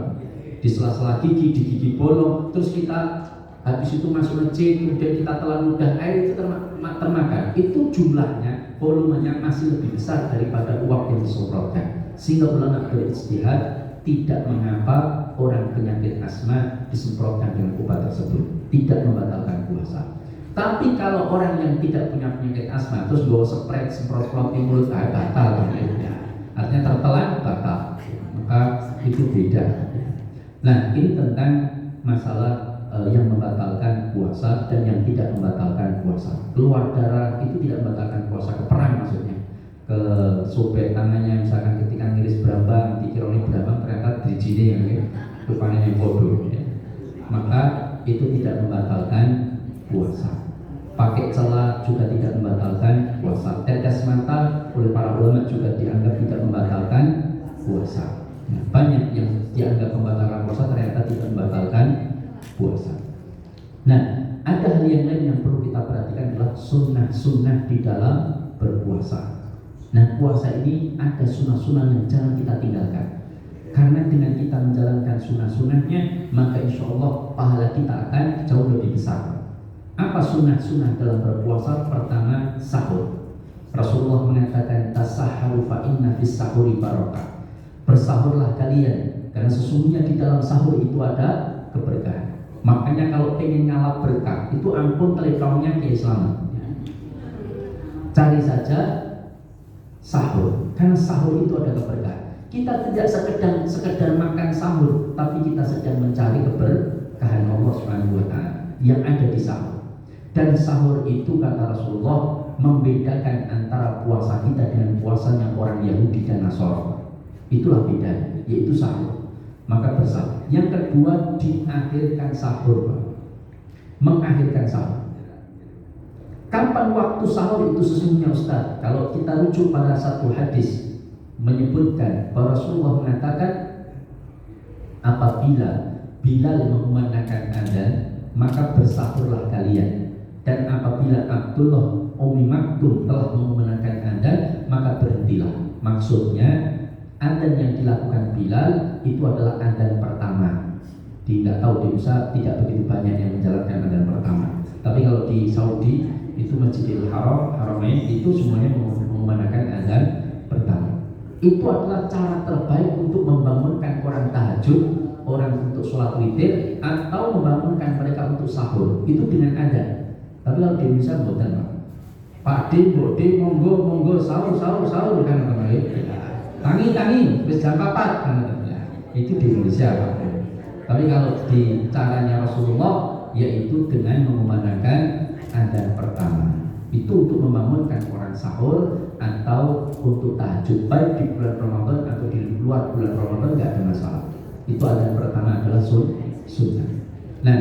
Di sela-sela gigi, di gigi bolong, terus kita habis itu masuk masjid, kemudian kita telan ludah, air itu termakan. Itu jumlahnya, volumenya masih lebih besar daripada uap yang disemprotkan. Sehingga ulama berijtihad tidak mengapa orang penyakit asma disemprotkan dengan obat tersebut, tidak membatalkan puasa. Tapi kalau orang yang tidak punya penyakit asma terus bawa semprot di mulut, batal. Artinya tertelan batal, maka itu beda. Nah ini tentang masalah yang membatalkan puasa dan yang tidak membatalkan puasa. Keluar darah itu tidak membatalkan puasa, keperang maksudnya. Ke sobek tangannya misalkan ketika ngiris berambang, dikira ini berambang ternyata dirijine yang itu panennya bodoh ya. Maka itu tidak membatalkan puasa. Pakai celah juga tidak membatalkan puasa. Tetes mata oleh para ulama juga dianggap tidak membatalkan puasa. Nah, banyak yang dianggap membatalkan puasa ternyata tidak membatalkan puasa. Nah, ada hal yang lain yang perlu kita perhatikan adalah sunnah-sunnah di dalam berpuasa. Nah, puasa ini ada sunnah-sunnah yang jangan kita tinggalkan. Karena dengan kita menjalankan sunnah-sunnahnya, maka insya Allah pahala kita akan jauh lebih besar. Apa sunnah-sunnah dalam berpuasa? Pertama, sahur. Rasulullah mengatakan tasahharu fa inna fis sahuri barakah. Bersahurlah kalian karena sesungguhnya di dalam sahur itu ada keberkahan. Makanya kalau pengen ngalap berkah itu ampun teleponnya ke Islam. Cari saja sahur, karena sahur itu ada keberkahan. Kita tidak sekedar makan sahur, tapi kita sedang mencari keberkahan Allah Subhanahu wa taala yang ada di sahur. Dan sahur itu kata Rasulullah membedakan antara puasa kita dengan puasanya orang Yahudi dan Nasrani. Itulah bedanya, yaitu sahur. Maka bersahur. Yang kedua, diakhirkan sahur. Mengakhirkan sahur. Kapan waktu sahur itu sesungguhnya Ustaz? Kalau kita rujuk pada satu hadis menyebutkan bahwa Rasulullah mengatakan apabila Bilal mengumandangkan adzan maka bersahurlah kalian, dan apabila Abdullah Ummi Maktum telah mengumandangkan adzan maka berhentilah. Maksudnya adzan yang dilakukan Bilal itu adalah adzan pertama. Tidak tahu di USA tidak begitu banyak yang menjalankan adzan pertama. Tapi kalau di Saudi itu Masjidil Haram, Haramain itu semuanya mengumandangkan adzan pertama. Itu adalah cara terbaik untuk membangunkan orang tahajud, orang untuk sholat witir, atau membangunkan mereka untuk sahur. Itu dengan adzan. Tapi kalau di Indonesia bukan Pak D, Bode, monggo sahur kan kemarin. Tangi, wis jam 4 kan. Itu di Indonesia Pak. Tapi kalau di caranya Rasulullah yaitu dengan mengumandangkan adzan pertama. Itu untuk membangunkan orang sahur atau untuk tahajud, baik di bulan Ramadan atau di luar bulan Ramadan, nggak ada masalah. Itu adzan pertama adalah sunnah. Nah,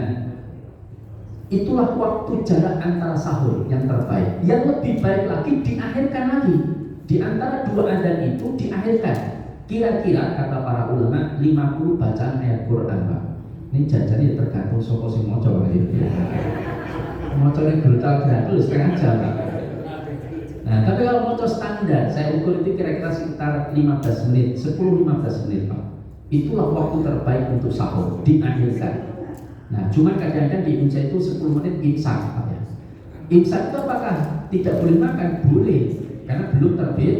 itulah waktu jarak antara sahur yang terbaik. Yang lebih baik lagi diakhirkan lagi. Di antara dua adzan itu diakhirkan. Kira-kira kata para ulama 50 bacaan ayat Quran, Pak. Ini jajannya tergantung soko sing maca Pak. Macane gertal-gertal setengah jam, Pak. Nah, tapi kalau maca standar, saya ukur itu kira-kira sekitar 15 menit, 10-15 menit, Pak. Itulah waktu terbaik untuk sahur, diakhirkan. Nah, cuma kadang-kadang di Indonesia itu 10 menit imsak, Pak ya. Imsak itu apakah tidak boleh makan? Boleh, karena belum terbit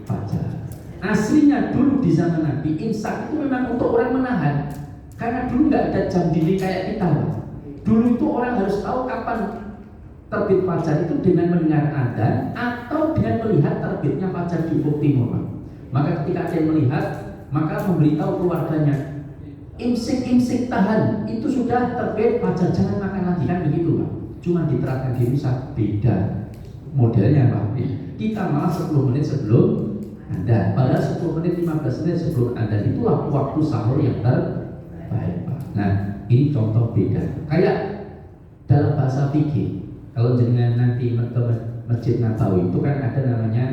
fajar. Aslinya dulu di zaman Nabi, imsak itu memang untuk orang menahan, karena dulu nggak ada jam dinding kayak kita, Pak. Dulu itu orang harus tahu kapan terbit fajar itu dengan mendengar adzan atau dengan melihat terbitnya fajar di ufuk timur, Pak. Maka ketika ada yang melihat, maka memberitahu keluarganya, imsik tahan, itu sudah terbit fajar, jangan makan lagi, kan begitu, Pak. Cuma diterapkan di Indonesia beda modelnya, Pak. Kita malah 10 menit sebelum adzan, padahal 10 menit 15 menit sebelum adzan itulah waktu sahur yang terbaik, Pak. Nah, ini contoh beda. Kayak dalam bahasa fikih, kalau jenengan nanti ke Masjid Nabawi itu kan ada namanya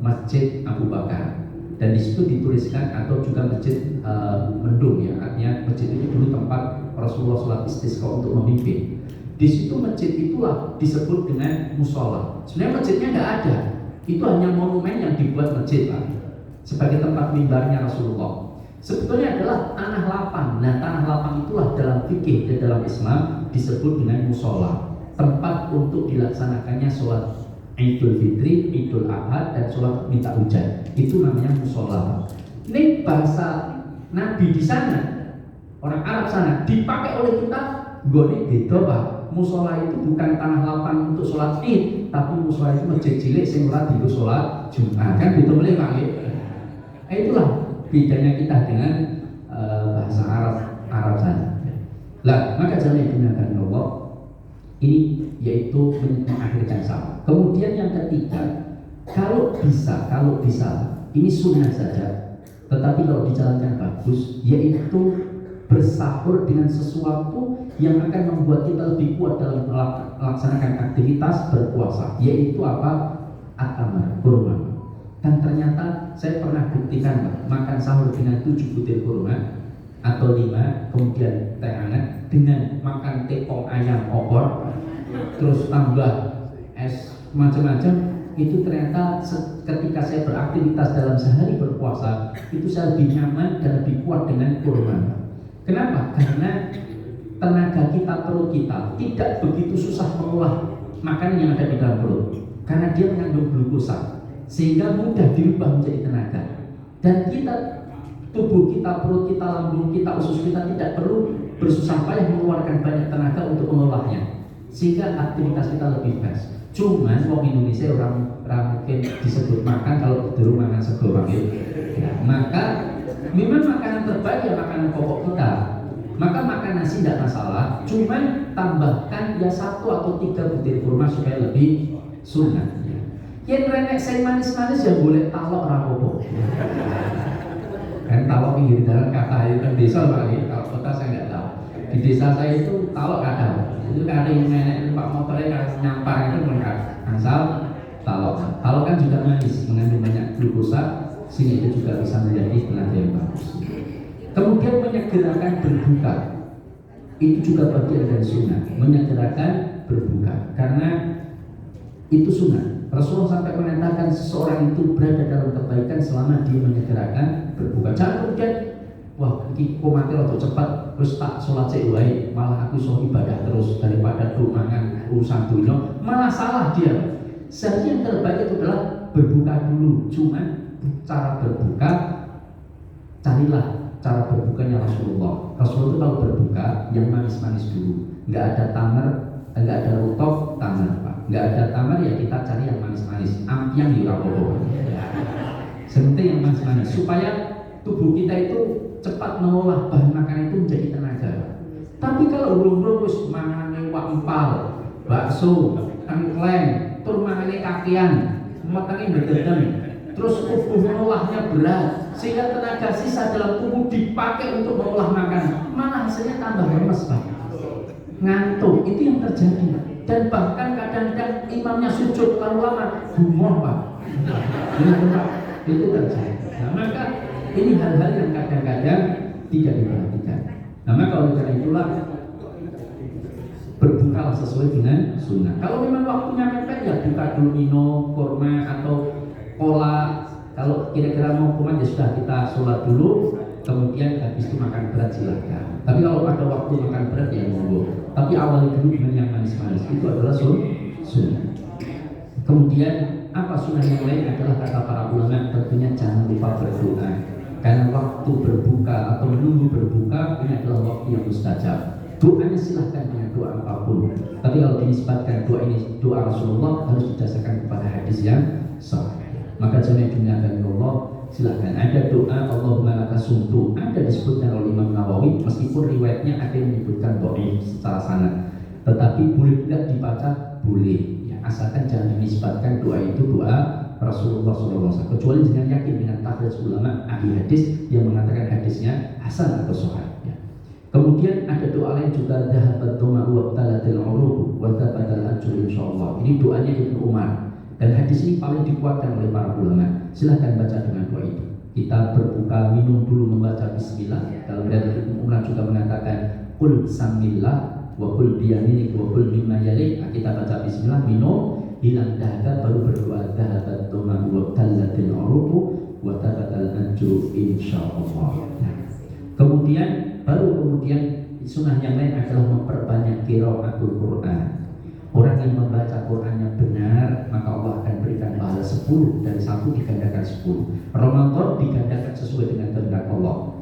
Masjid Abu Bakar, dan di situ dituliskan, atau juga Masjid Mendung ya, artinya masjid itu dulu tempat Rasulullah sholat istisqa untuk memimpin. Di situ masjid itulah disebut dengan musola. Sebenarnya masjidnya nggak ada, itu hanya monumen yang dibuat masjid, Pak, sebagai tempat mimbarnya Rasulullah. Sebetulnya adalah tanah lapang. Nah, tanah lapang itulah dalam fikih dan dalam Islam disebut dengan musola, tempat untuk dilaksanakannya sholat Idul Fitri, Idul Adha, dan sholat minta hujan. Itu namanya musola. Ini bahasa Nabi di sana, orang Arab sana, dipakai oleh kita. Gone beda, Pak. Musola itu bukan tanah lapang untuk sholat Id, tapi musola itu masjid cilik sing ora dienggo sholat Jumat, kan beda meneh, Pak. Itulah bedanya kita dengan bahasa Arab sana. Lah, maka jangan digunakan Allah. Ini yaitu mengakhirkan sahur. Kemudian yang ketiga, kalau bisa, ini sunnah saja, tetapi kalau dijalankan bagus, yaitu bersahur dengan sesuatu yang akan membuat kita lebih kuat dalam melaksanakan aktivitas berpuasa, yaitu apa? At-tamar, kurma. Dan ternyata saya pernah buktikan, makan sahur dengan 7 butir kurma atau 5, kemudian teh hangat dengan makan tepung ayam opor, terus tambah es macam-macam. Itu ternyata ketika saya beraktivitas dalam sehari berpuasa, itu saya lebih nyaman dan lebih kuat dengan kurma. Kenapa? Karena tenaga kita, perut kita tidak begitu susah mengolah makanan yang ada di dalam perut, karena dia mengandung glukosa, sehingga mudah dirubah menjadi tenaga. Dan kita, tubuh kita, perut kita, lambung kita, usus kita tidak perlu bersusah payah mengeluarkan banyak tenaga untuk mengolahnya, sehingga aktivitas kita lebih fresh. Cuman orang Indonesia orang mungkin disebut makan kalau di rumah makan sego, ya, maka memang makanan terbaik ya makanan pokok kita. Maka makan nasi tidak masalah, cuman tambahkan ya 1 atau 3 butir kurma supaya lebih sunnah. Yang renek saya manis-manis ya boleh talok rapopo. Kan talok pinggir jalan kata itu kan desa, Pak. Kalau kota saya nggak tahu. Di desa saya itu talok kadang. Itu kan ada yang nenek Pak motornya nyampar itu mereka asal talok. Talok kan juga manis, mengandung banyak glukosa, sehingga itu juga bisa menjadi tenaga yang bagus. Kemudian menyegerakan berbuka, itu juga bagian dari sunnah. Menyegerakan berbuka, karena itu sunnah. Rasulullah sampai mengatakan seseorang itu berada dalam kebaikan selama dia menyegerakan berbuka. Jangan kemudian, wah, ini kok mati atau cepat, terus tak sholat wae, malah aku sholat ibadah terus daripada mangan urusan dunia, malah salah dia. Seharusnya yang terbaik itu adalah berbuka dulu. Cuma cara berbuka, carilah cara berbukanya Rasulullah. Rasulullah itu kalau berbuka yang manis-manis dulu, nggak ada tamar, nggak ada rutok, tamar, Pak. Nggak ada tamar ya kita cari yang manis-manis, ampiang di rapopo. Sementing yang manis-manis supaya tubuh kita itu cepat mengolah bahan makanan itu menjadi tenaga. Tapi kalau urung-urung wis mangane wak empal, bakso, tengkleng, tur mangane kakian, matane bededen, terus tubuh mengolahnya berat, sehingga tenaga sisa dalam tubuh dipakai untuk mengolah makanan, malah hasilnya tambah lemes, Pak. Ngantuk, itu yang terjadi. Dan bahkan kadang-kadang imamnya sujud terlalu lama, gumoh, Pak. Itu terjadi. Nah, maka ini hal-hal yang kadang-kadang tidak diperhatikan. Nah, maka oleh karena itulah berbukalah sesuai dengan sunnah. Kalau memang waktunya mepet ya buka dulu minum kurma atau cola. Kalau kira-kira mau kurma ya sudah kita sholat dulu, kemudian habis itu makan berat silakan. Tapi kalau pada waktu makan berat ya monggo. Tapi awali dulu dengan yang manis-manis, itu adalah sunnah. Kemudian apa sunnah yang lain adalah kata para ulama, tentunya jangan lupa berdoa. Karena waktu berbuka atau menunggu berbuka ini adalah waktu yang mustajab. Doanya silahkan dengan doa apapun. Tapi kalau dinisbatkan doa ini doa Rasulullah harus didasarkan kepada hadis yang sahih. Maka jemaah dimuliakan Allah, silahkan ada doa Allahumma laka sumtu, ada disebutkan oleh Imam Nawawi, meskipun riwayatnya ada yang menyebutkan dhaif secara sanad, tetapi boleh tidak dibaca, boleh ya, asalkan jangan dinisbatkan doa itu doa Rasulullah SAW, kecuali dengan yakin dengan takhrij ulama ahli hadis yang mengatakan hadisnya hasan atau sahih ya. Kemudian ada doa lain juga, dhahabat dhama'u wa talatil uruq wa tabatal ajr insyaallah. Ini doanya Ibnu Umar. Dan hadis ini paling dikuatkan oleh para ulama. Silahkan baca dengan doa itu. Kita berbuka minum dulu membaca bismillah. Dalam riwayat Ibnu Umar juga mengatakan qul samillah wa qul biyaminik wa qul mimma yalik. Kita baca bismillah, minum, hilang dahaga, baru berdoa dhahabat dhama'u wa talatil uruq wa tabatal ajr insyaallah. Kemudian sunnah yang lain adalah memperbanyak qiraatul Quran. Orang yang membaca Qurannya benar, maka Allah akan berikan pahala 10, dari 1 digandakan 10. Ramadan digandakan sesuai dengan kehendak Allah.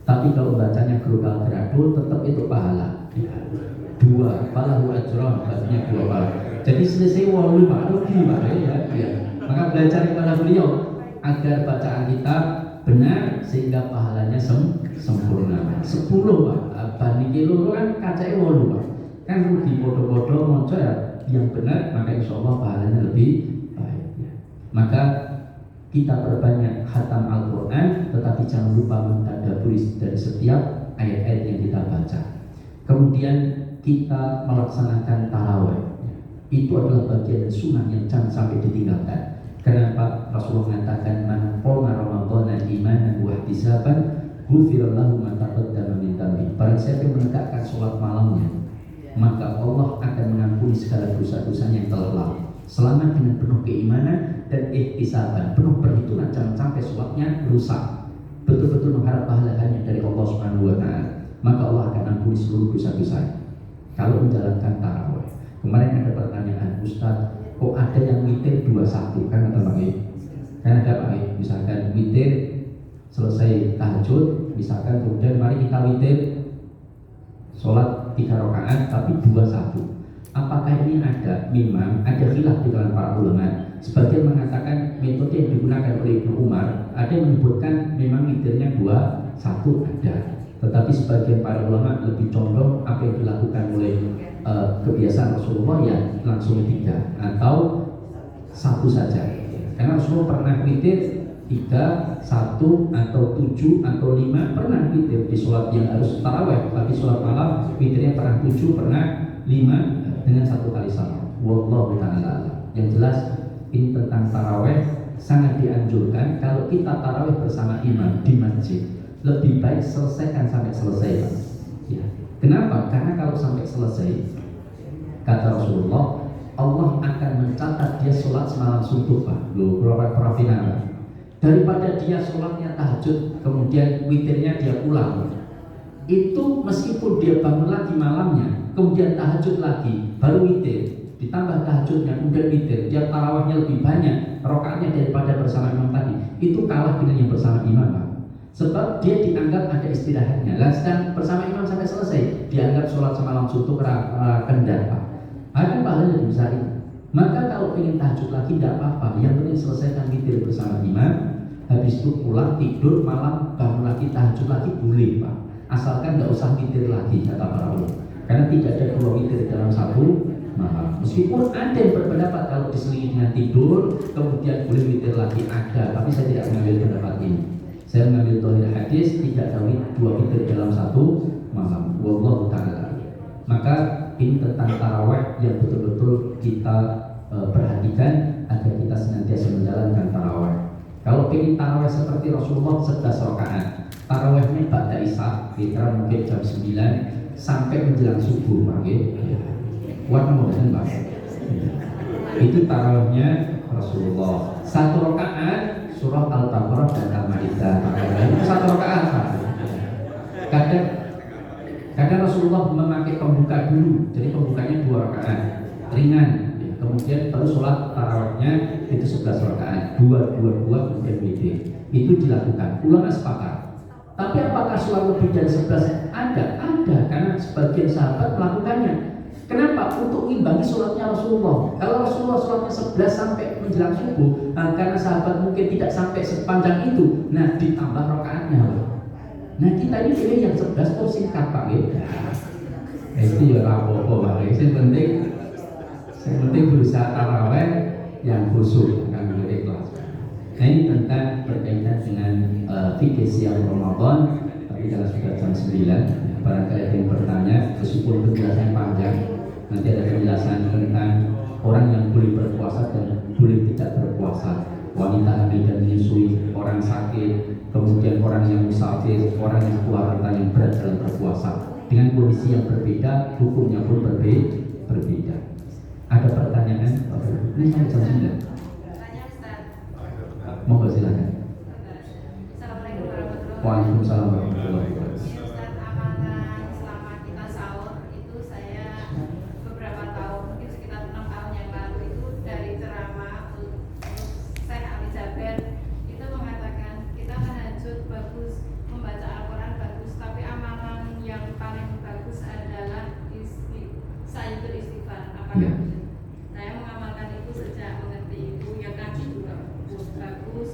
Tapi kalau bacanya gerogal geradul, tetap itu pahala 2, falahu ajron, bacanya 2 pahala. Jadi selesai walu Pak rugi Pak ya. Maka belajar kepada beliau agar bacaan kita benar sehingga pahalanya sempurna. 10 Pak, banding loro kan kacake 8 Pak. Kan rugi bodoh-bodoh moco ya yang benar, maka insya Allah pahalanya lebih baik ya. Maka kita perbanyak khatam Al-Quran, tetapi jangan lupa mentadaburi dari setiap ayat-ayat yang kita baca. Kemudian kita melaksanakan tarawih, itu adalah bagian sunnah yang jangan sampai ditinggalkan. Kenapa? Rasulullah mengatakan man qoma ramadhana imanan wa ihtisaban ghufira lahu ma taqaddama min dhanbi. Barang siapa yang menegakkan sholat malamnya, maka Allah akan mengampuni segala dosa-dosanya yang telah lalu, selama dengan penuh keimanan dan ihtisaban, penuh perhitungan, jangan sampai sholatnya rusak, betul-betul mengharap pahala hanya dari Allah Subhanahu wa Ta'ala, maka Allah akan ampuni seluruh dosa-dosanya kalau menjalankan tarawih. Kemarin ada pertanyaan, Ustaz, kok ada yang witir 21 kan, atau Pak? Kan ada Pak, misalkan witir selesai tahajud, misalkan kemudian mari kita witir sholat 3 rakaat tapi 21. Apakah ini ada? Memang ada khilaf di kalangan para ulama. Sebagian mengatakan metode yang digunakan oleh Ibnu Umar, ada yang menyebutkan memang witirnya 21 ada. Tetapi sebagian para ulama lebih condong apa yang dilakukan oleh kebiasaan Rasulullah ya langsung 3 atau 1 saja. Karena Rasulullah pernah witir 3, 1 atau 7 atau 5 pernah witir di sholat yang harus tarawih, tapi sholat malam witirnya pernah 7, pernah 5 dengan 1 kali salam. Wallahu ta'ala. Yang jelas ini tentang tarawih sangat dianjurkan kalau kita tarawih bersama imam di masjid, lebih baik selesaikan sampai selesai. Ya. Kenapa? Karena kalau sampai selesai, kata Rasulullah, Allah akan mencatat dia sholat semalam suntuk Pak. Loh, berapa final? Daripada dia sholatnya tahajud kemudian witirnya dia pulang, itu meskipun dia bangun lagi malamnya kemudian tahajud lagi baru witir, ditambah tahajudnya kemudian witir, dia tarawihnya lebih banyak rakaatnya daripada bersama imam tadi, itu kalah dengan yang bersama imam Pak. Sebab dia dianggap ada istirahatnya. Dan bersama imam sampai selesai dianggap sholat semalam suntuk kendar Pak. Ada pahalanya lebih besar itu. Maka kalau ingin tahajud lagi tidak apa-apa, yang penting selesaikan witir bersama imam, habis itu pulang tidur malam bangun lagi tahajud lagi boleh Pak. asalkan nggak usah witir lagi kata para ulama. Karena tidak ada dua witir dalam satu malam. Meskipun ada yang berpendapat kalau diselingi dengan tidur kemudian boleh witir lagi, ada, tapi saya tidak mengambil pendapat ini. Saya mengambil zahir hadis tidak ada dua witir dalam satu malam. Wallahu ta'ala. Maka ini tentang tarawih yang betul-betul kita perhatikan agar kita senantiasa menjalankan tarawih. Kalau ingin tarawih seperti Rasulullah 11 rakaat, tarawihnya ba'da isya, kira mungkin jam 9 sampai menjelang subuh, pagi. Warna modern Pak. Itu tarawihnya Rasulullah. Satu rakaat surah Al-Baqarah dan Al-Maidah. Itu satu rakaat Pak. Kadang Rasulullah memakai pembuka dulu, jadi pembukanya 2 rakaat, ringan. Kemudian baru sholat tarawihnya itu 11 rakaat, 2 kemudian witir. Itu dilakukan. Ulama sepakat. Tapi apakah sholat lebih dari 11? Ada, karena sebagian sahabat melakukannya. Kenapa? Untuk mengimbangi sholatnya Rasulullah. Kalau Rasulullah sholatnya 11 sampai menjelang subuh, karena sahabat mungkin tidak sampai sepanjang itu, nah ditambah rakaatnya. Nah kita ini pilih yang 11 atau singkat Pak gitu. Itu ya apa-apa Pak. Yang penting berusaha tarawih yang khusyuk kan ikhlas. Nah ini tentang berkaitan dengan fikih siang Ramadan. Tapi kalau sudah jam 9, barangkali ada yang bertanya, meskipun penjelasan panjang, nanti ada penjelasan tentang orang yang boleh berpuasa dan boleh tidak berpuasa, wanita hamil dan menyusui, orang sakit, kemudian orang yang musafir, orang yang keluarga yang berat dalam berpuasa. Dengan kondisi yang berbeda, hukumnya pun berbeda. Ada pertanyaan? Ini sampai jam 9. Monggo silakan. Assalamualaikum warahmatullahi wabarakatuh. Waalaikumsalam warahmatullahi wabarakatuh. Ini Ustaz, amalan selama kita sahur itu saya beberapa tahun, mungkin sekitar 6 tahun yang lalu itu dari ceramah Syekh Ali Jaber itu mengatakan kita tahajud bagus, membaca Al-Quran bagus, tapi amalan yang paling bagus adalah sayyidul istighfar. Apakah saya mengamalkan itu sejak mengerti itu, yang ngaji juga bagus, terus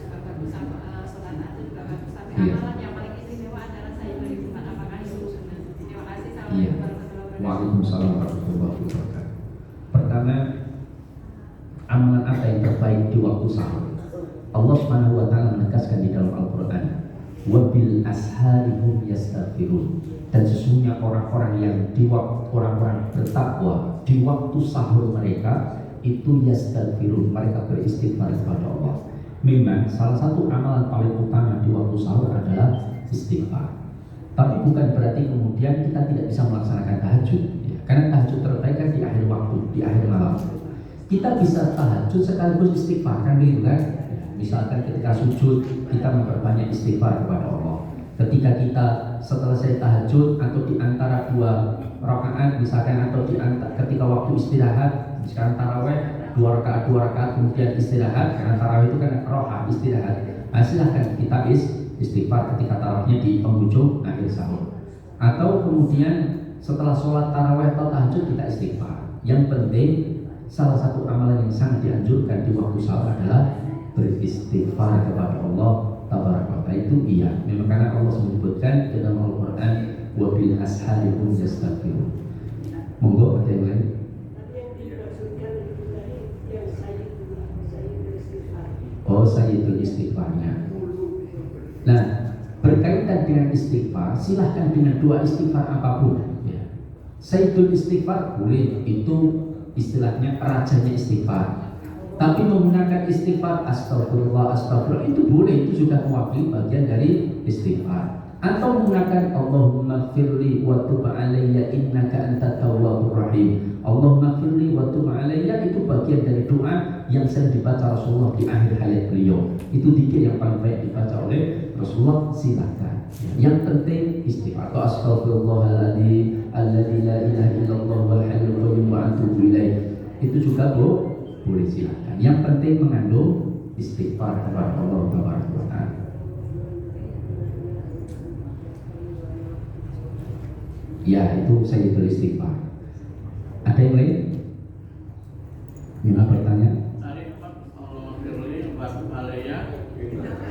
juga bagus, sama sholat tahajud juga bagus, tapi amalan yang paling istimewa adalah sayyidul istighfar. Apakah itu sunnah? Terima kasih. Assalamualaikum warahmatullahi wabarakatuh. Waalaikumsalam warahmatullahi wabarakatuh. Pertama, amalan apa yang terbaik di waktu sahur? Allah Subhanahu wa taala menegaskan di dalam Al-Qur'an, "Wa bil ashari hum yastaghfirun." Dan sesungguhnya orang-orang yang orang-orang bertakwa di waktu sahur mereka itu yastaghfirun, mereka beristighfar kepada Allah. Memang salah satu amalan paling utama di waktu sahur adalah istighfar. Tapi bukan berarti kemudian kita tidak bisa melaksanakan tahajud, ya. Karena tahajud terbaik kan di akhir waktu, di akhir malam. Kita bisa tahajud sekaligus istighfar, kan begitu kan? Misalkan ketika sujud kita memperbanyak istighfar kepada Allah. Ketika kita setelah saya tahajud atau di antara 2 rakaat misalkan, atau ketika waktu istirahat, misalkan tarawih 2 rakaat kemudian istirahat, karena tarawih itu kan roha istirahat. Nah, silahkan kita istighfar ketika tarawihnya di penghujung akhir sahur. Atau kemudian setelah sholat tarawih atau tahajud kita istighfar. Yang penting salah satu amalan yang sangat dianjurkan di waktu sahur adalah beristighfar kepada Allah tabaraka. Itu iya, memang karena Allah menyebutkan dalam Al-Quran, wa bil ashari hum yastaghfirun. Monggo ada yang lain. Oh, sayyidul istighfarnya. Nah, berkaitan dengan istighfar, silahkan dengan 2 istighfar apapun, ya. Sayyidul istighfar boleh, itu istilahnya rajanya istighfar. Tapi menggunakan istighfar astagfirullah itu boleh, itu sudah mewakili bagian dari istighfar. Atau menggunakan Allahumma firli wa tub alayya innaka antat tawwabur rahim. Allahumma firli wa tub alayya itu bagian dari doa yang sering dibaca Rasulullah di akhir hayat beliau. Itu zikir yang paling baik dibaca oleh Rasulullah, silakan. Yang penting istighfar. Atau astaghfirullahaladzim alladzi la ilaha illallah wal hayyul qayyum wa atubu ilaih. Itu juga boleh, silakan. Yang penting mengandung istighfar kepada Allah Taala. Ya, itu saya istighfar. Ada yang lain? Gimana pertanyaan?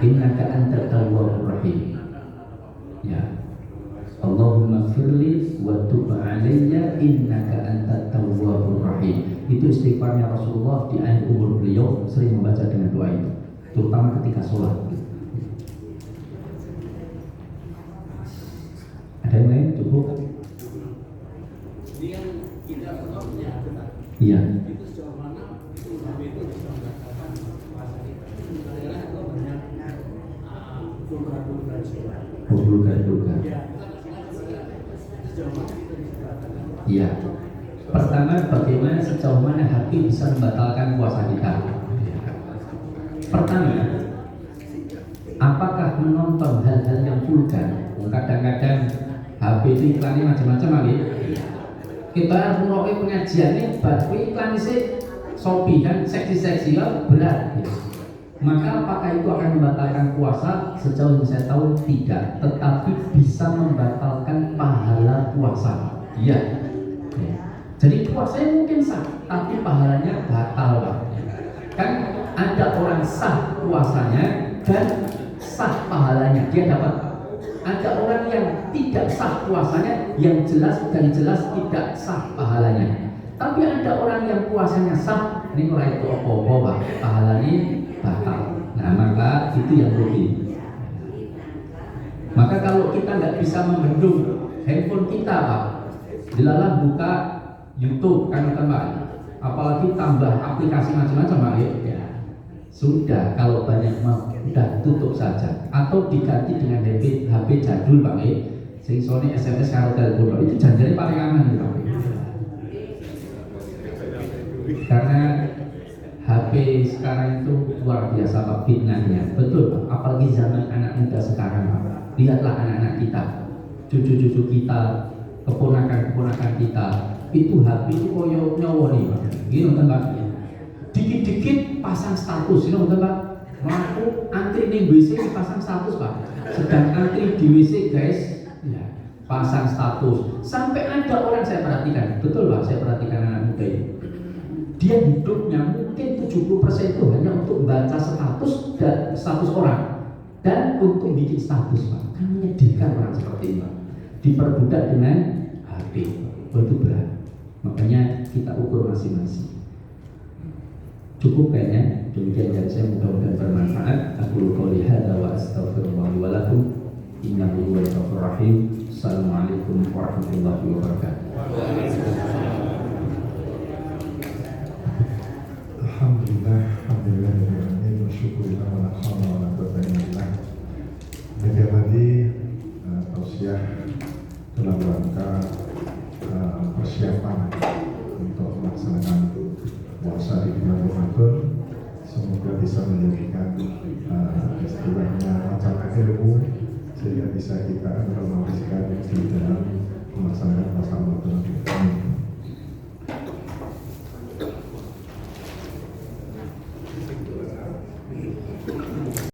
Innaka antat tawwabur rahim. Ya. innaka antat tawwabur rahim. Itu istighfarnya Rasulullah di akhir umur beliau, sering membaca dengan doa itu, terutama ketika sholat. Ada yang lain? Cukup? Ini yang kita pertama Iya. itu sejauh mana itu itu bisa mengatakan puasa kita. Karena itu banyak vulgar-vulgar juga. Vulgar. Ya, sejauh mana kita bisa mengatakan. Iya. Pertama, bagaimana sejauh mana hati bisa membatalkan puasa kita? Pertama, apakah menonton hal-hal yang vulgar? Kadang-kadang HP itu iklannya macam-macam lagi. Kita mulai pengajian ini, baru iklan sih Shopee kan, seksi-seksi kan berat. Maka apakah itu akan membatalkan puasa? Sejauh yang saya tahu tidak, tetapi bisa membatalkan pahala puasa. Iya. Jadi puasanya mungkin sah, tapi pahalanya batal, Pak. Kan ada orang sah puasanya dan sah pahalanya, dia dapat. Ada orang yang tidak sah puasanya, yang jelas dan jelas tidak sah pahalanya. Tapi ada orang yang puasanya sah, ini orang itu apa-apa, Pak, pahalanya batal. Nah, maka itu yang rugi. Maka kalau kita nggak bisa membendung handphone kita, Pak, dilalah buka YouTube kan, Pak, apalagi tambah aplikasi macam-macam, Pak, ya. Sudah, kalau banyak mau, udah tutup saja atau diganti dengan HP jadul, Pak, sing sone SMS karo telepon itu janjane paling aman, Pak. Karena HP sekarang itu luar biasa, Pak, fitnahnya. Betul, Pak, apalagi zaman anak muda sekarang, Pak. Lihatlah anak-anak kita, cucu-cucu kita, keponakan-keponakan kita, itu HP itu koyo nyawa nih, Pak. Gini, Pak. Dikit-dikit pasang status, ini nonton, Pak. Aku antri di WC pasang status, Pak. Sedang antri di WC, guys, ya, pasang status. Sampai ada orang saya perhatikan, betul, Pak, saya perhatikan anak muda ini. Dia hidupnya mungkin 70% itu hanya untuk membaca status dan status orang dan untuk bikin status, Pak. Kan menyedihkan orang seperti ini, Pak. Diperbudak dengan HP, itu berat. Makanya kita ukur masing-masing. Cukup kayaknya, demikian dari saya, mudah-mudahan bermanfaat. Aku qouli hadza wa astaghfirullah wa lakum. Innahu huwal ghafurur rahim. Assalamualaikum warahmatullahi wabarakatuh. Alhamdulillah, alhamdulillah, wa syukurillah wa la haula wa la quwwata illa billah. Jadi tadi tausiah dalam rangka persiapan untuk melaksanakan puasa di bulan Ramadan, semoga bisa menjadikan istilahnya macam ilmu sehingga bisa kita